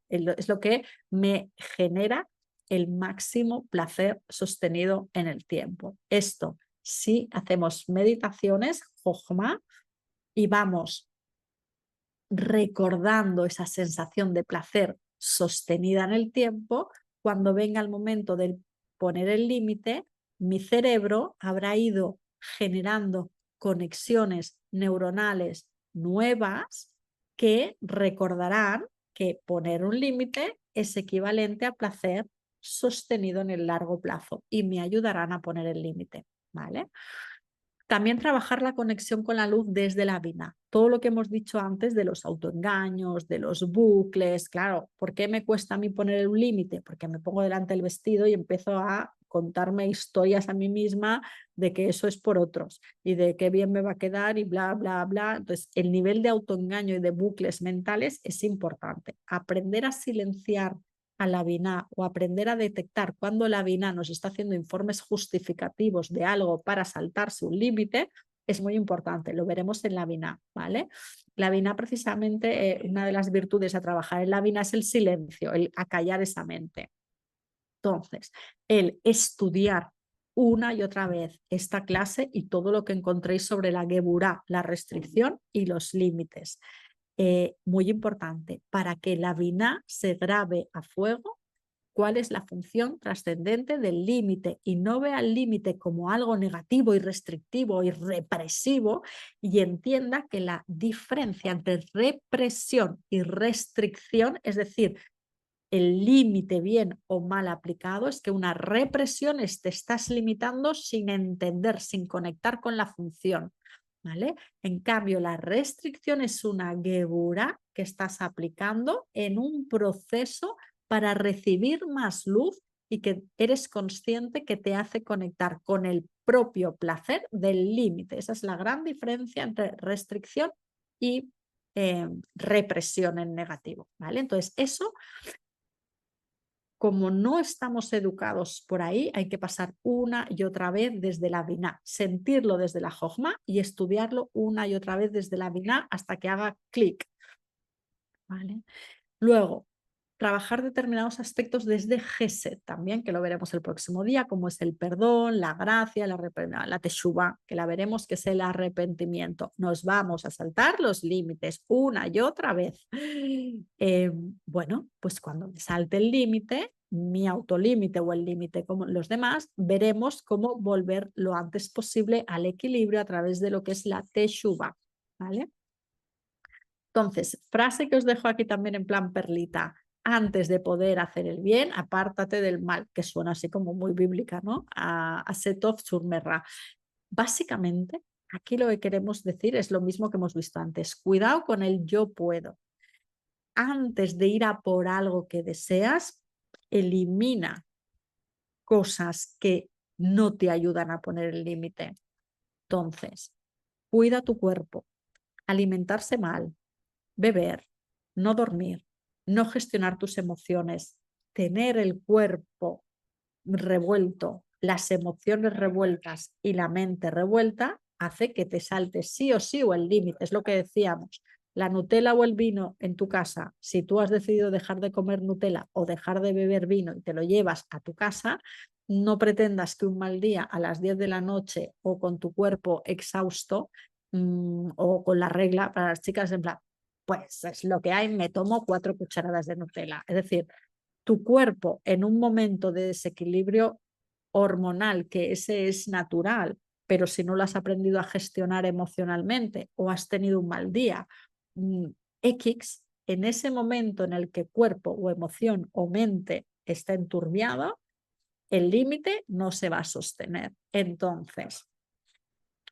es lo que me genera el máximo placer sostenido en el tiempo. Esto, si hacemos meditaciones, jojma, y vamos recordando esa sensación de placer sostenida en el tiempo, cuando venga el momento de poner el límite, mi cerebro habrá ido generando conexiones neuronales nuevas que recordarán que poner un límite es equivalente a placer sostenido en el largo plazo y me ayudarán a poner el límite, ¿vale? También trabajar la conexión con la luz desde la vina. Todo lo que hemos dicho antes de los autoengaños, de los bucles, claro, ¿por qué me cuesta a mí poner un límite? Porque me pongo delante del vestido y empiezo a contarme historias a mí misma de que eso es por otros y de qué bien me va a quedar y bla, bla, bla. Entonces, el nivel de autoengaño y de bucles mentales es importante. Aprender a silenciar a la BINA o aprender a detectar cuando la BINA nos está haciendo informes justificativos de algo para saltarse un límite es muy importante, lo veremos en la BINA, ¿vale? La BINA precisamente, una de las virtudes a trabajar en la BINA es el silencio, el acallar esa mente. Entonces, el estudiar una y otra vez esta clase y todo lo que encontréis sobre la Geburah, la restricción y los límites. Muy importante, para que la Binah se grabe a fuego cuál es la función trascendente del límite y no vea el límite como algo negativo y restrictivo y represivo y entienda que la diferencia entre represión y restricción, es decir, el límite bien o mal aplicado, es que una represión es te estás limitando sin entender, sin conectar con la función. ¿Vale? En cambio, la restricción es una geburah que estás aplicando en un proceso para recibir más luz y que eres consciente que te hace conectar con el propio placer del límite. Esa es la gran diferencia entre restricción y represión en negativo. ¿Vale? Entonces, eso, como no estamos educados por ahí, hay que pasar una y otra vez desde la Binah, sentirlo desde la Jojma y estudiarlo una y otra vez desde la Binah hasta que haga clic. ¿Vale? Luego, trabajar determinados aspectos desde Gesed también, que lo veremos el próximo día, como es el perdón, la gracia, la teshuvah, que la veremos, que es el arrepentimiento. Nos vamos a saltar los límites una y otra vez. Bueno, pues cuando me salte el límite, mi autolímite o el límite como los demás, veremos cómo volver lo antes posible al equilibrio a través de lo que es la teshuvah, ¿vale? Entonces, frase que os dejo aquí también en plan perlita. Antes de poder hacer el bien, apártate del mal, que suena así como muy bíblica, ¿no? A Setov Surmerra. Básicamente, aquí lo que queremos decir es lo mismo que hemos visto antes. Cuidado con el yo puedo. Antes de ir a por algo que deseas, elimina cosas que no te ayudan a poner el límite. Entonces, cuida tu cuerpo, alimentarse mal, beber, no dormir, no gestionar tus emociones, tener el cuerpo revuelto, las emociones revueltas y la mente revuelta, hace que te saltes sí o sí o el límite. Es lo que decíamos. La Nutella o el vino en tu casa, si tú has decidido dejar de comer Nutella o dejar de beber vino y te lo llevas a tu casa, no pretendas que un mal día a las 10 de la noche o con tu cuerpo exhausto o con la regla para las chicas en plan, pues es lo que hay, me tomo 4 cucharadas de Nutella. Es decir, tu cuerpo en un momento de desequilibrio hormonal, que ese es natural, pero si no lo has aprendido a gestionar emocionalmente o has tenido un mal día, mm, X, en ese momento en el que cuerpo o emoción o mente está enturbiado, el límite no se va a sostener. Entonces,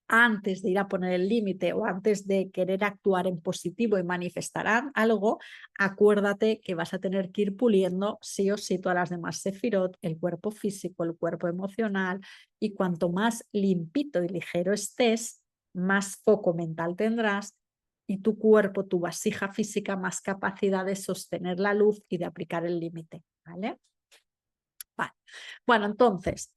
antes de ir a poner el límite o antes de querer actuar en positivo y manifestar algo, acuérdate que vas a tener que ir puliendo sí o sí todas las demás sefirot, el cuerpo físico, el cuerpo emocional, y cuanto más limpito y ligero estés, más foco mental tendrás y tu cuerpo, tu vasija física, más capacidad de sostener la luz y de aplicar el límite, ¿vale? Vale. Bueno, entonces,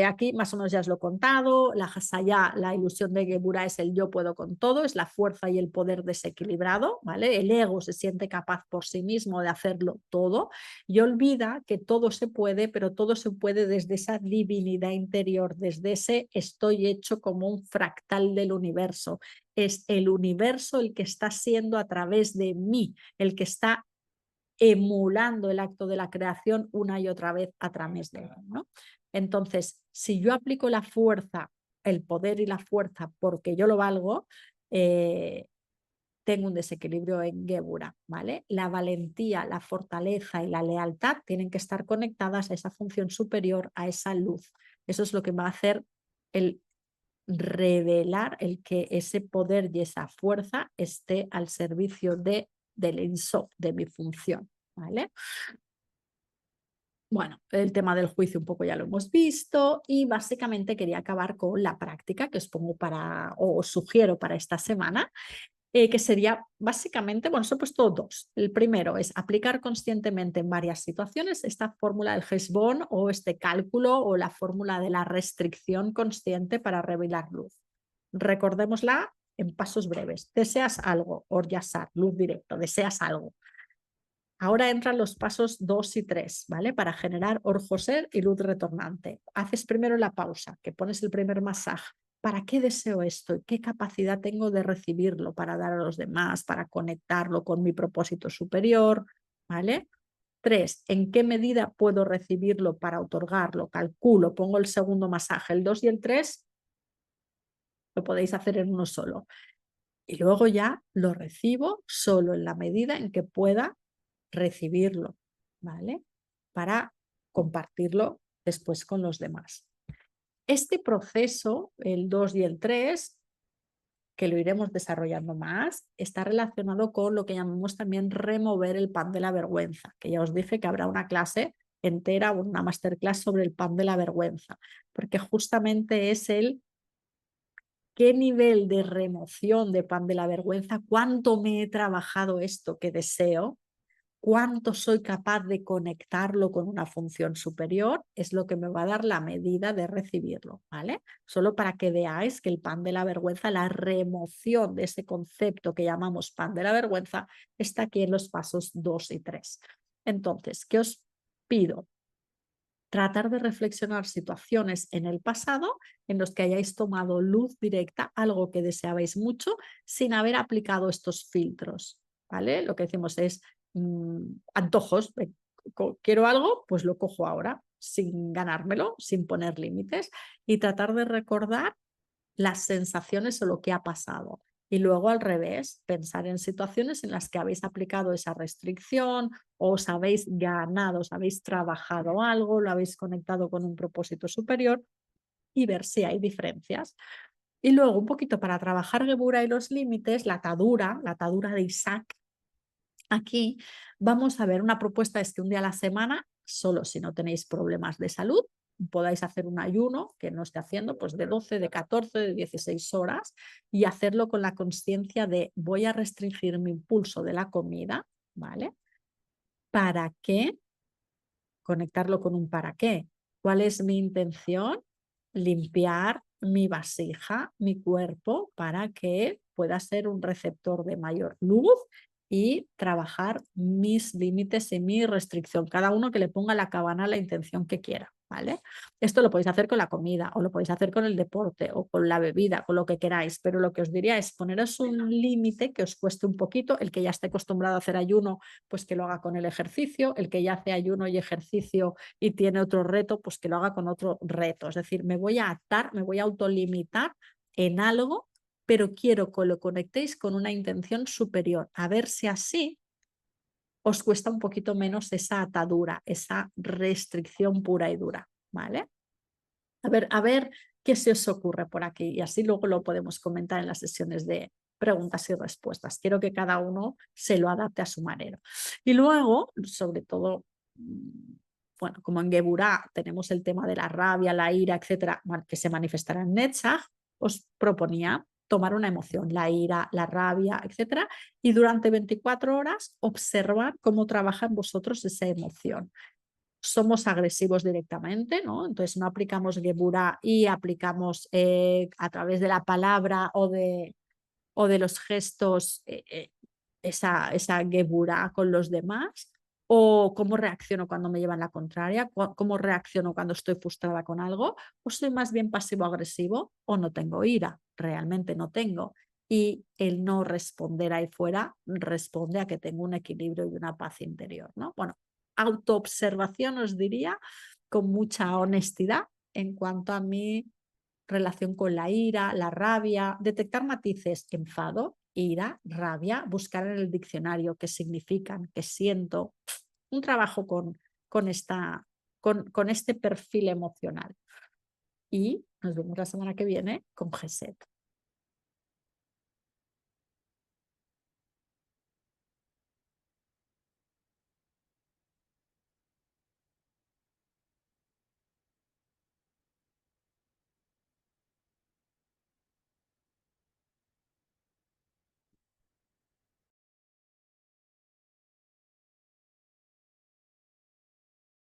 aquí más o menos ya os lo he contado, la Hasayá, la ilusión de Geburah es el yo puedo con todo, es la fuerza y el poder desequilibrado, ¿vale? El ego se siente capaz por sí mismo de hacerlo todo y olvida que todo se puede, pero todo se puede desde esa divinidad interior, desde ese estoy hecho como un fractal del universo. Es el universo el que está siendo a través de mí, el que está emulando el acto de la creación una y otra vez a través de él, ¿no? Entonces, si yo aplico la fuerza, el poder y la fuerza porque yo lo valgo, tengo un desequilibrio en Geburah, ¿vale? La valentía, la fortaleza y la lealtad tienen que estar conectadas a esa función superior, a esa luz. Eso es lo que va a hacer el revelar el que ese poder y esa fuerza esté al servicio del Insof, de mi función, ¿vale? Bueno, el tema del juicio un poco ya lo hemos visto y básicamente quería acabar con la práctica que os pongo o os sugiero para esta semana, que sería básicamente, bueno, os he puesto dos. El primero es aplicar conscientemente en varias situaciones esta fórmula del Heshbon o este cálculo o la fórmula de la restricción consciente para revelar luz. Recordémosla en pasos breves. Deseas algo, or yasar, luz directo, deseas algo. Ahora entran los pasos 2 y 3, ¿vale? Para generar orjoser y luz retornante. Haces primero la pausa, que pones el primer masaje. ¿Para qué deseo esto? ¿Qué capacidad tengo de recibirlo para dar a los demás, para conectarlo con mi propósito superior? ¿Vale? 3. ¿En qué medida puedo recibirlo para otorgarlo? Calculo, pongo el segundo masaje. El 2 y el 3 lo podéis hacer en uno solo. Y luego ya lo recibo solo en la medida en que pueda recibirlo, ¿vale? Para compartirlo después con los demás. Este proceso, el 2 y el 3, que lo iremos desarrollando más, está relacionado con lo que llamamos también remover el pan de la vergüenza, que ya os dije que habrá una clase entera, una masterclass sobre el pan de la vergüenza, porque justamente es el qué nivel de remoción de pan de la vergüenza, cuánto me he trabajado esto que deseo, cuánto soy capaz de conectarlo con una función superior, es lo que me va a dar la medida de recibirlo, ¿vale? Solo para que veáis que el pan de la vergüenza, la remoción de ese concepto que llamamos pan de la vergüenza, está aquí en los pasos 2 y 3. Entonces, ¿qué os pido? Tratar de reflexionar situaciones en el pasado en los que hayáis tomado luz directa, algo que deseabais mucho, sin haber aplicado estos filtros, ¿vale? Lo que decimos es antojos, quiero algo, pues lo cojo ahora, sin ganármelo, sin poner límites, y tratar de recordar las sensaciones o lo que ha pasado. Y luego al revés, pensar en situaciones en las que habéis aplicado esa restricción o os habéis ganado, os habéis trabajado algo, lo habéis conectado con un propósito superior y ver si hay diferencias. Y luego un poquito para trabajar Geburah y los límites, la atadura de Isaac. Aquí vamos a ver una propuesta, es que un día a la semana, solo si no tenéis problemas de salud, podáis hacer un ayuno que no esté haciendo pues de 12, de 14, de 16 horas y hacerlo con la consciencia de voy a restringir mi impulso de la comida, ¿vale? ¿Para qué? Conectarlo con un para qué. ¿Cuál es mi intención? Limpiar mi vasija, mi cuerpo, para que pueda ser un receptor de mayor luz y trabajar mis límites y mi restricción. Cada uno que le ponga la cabana la intención que quiera, ¿vale? Esto lo podéis hacer con la comida o lo podéis hacer con el deporte o con la bebida, con lo que queráis, pero lo que os diría es poneros un límite que os cueste un poquito, el que ya esté acostumbrado a hacer ayuno, pues que lo haga con el ejercicio, el que ya hace ayuno y ejercicio y tiene otro reto, pues que lo haga con otro reto. Es decir, me voy a atar, me voy a autolimitar en algo, pero quiero que lo conectéis con una intención superior, a ver si así os cuesta un poquito menos esa atadura, esa restricción pura y dura, ¿vale? A ver qué se os ocurre por aquí y así luego lo podemos comentar en las sesiones de preguntas y respuestas. Quiero que cada uno se lo adapte a su manera. Y luego, sobre todo, bueno, como en Geburá tenemos el tema de la rabia, la ira, etcétera, que se manifestará en Netzach, os proponía tomar una emoción, la ira, la rabia, etcétera, y durante 24 horas observar cómo trabaja en vosotros esa emoción. Somos agresivos directamente, ¿no? Entonces no aplicamos Geburá y aplicamos a través de la palabra o de los gestos esa Geburá con los demás, o cómo reacciono cuando me llevan la contraria, cómo reacciono cuando estoy frustrada con algo, o soy más bien pasivo-agresivo o no tengo ira, realmente no tengo. Y el no responder ahí fuera responde a que tengo un equilibrio y una paz interior, ¿no? Bueno, autoobservación os diría con mucha honestidad en cuanto a mi relación con la ira, la rabia, detectar matices, enfado, ira, rabia, buscar en el diccionario qué significan, qué siento, un trabajo con este perfil emocional. Y nos vemos la semana que viene con Geset.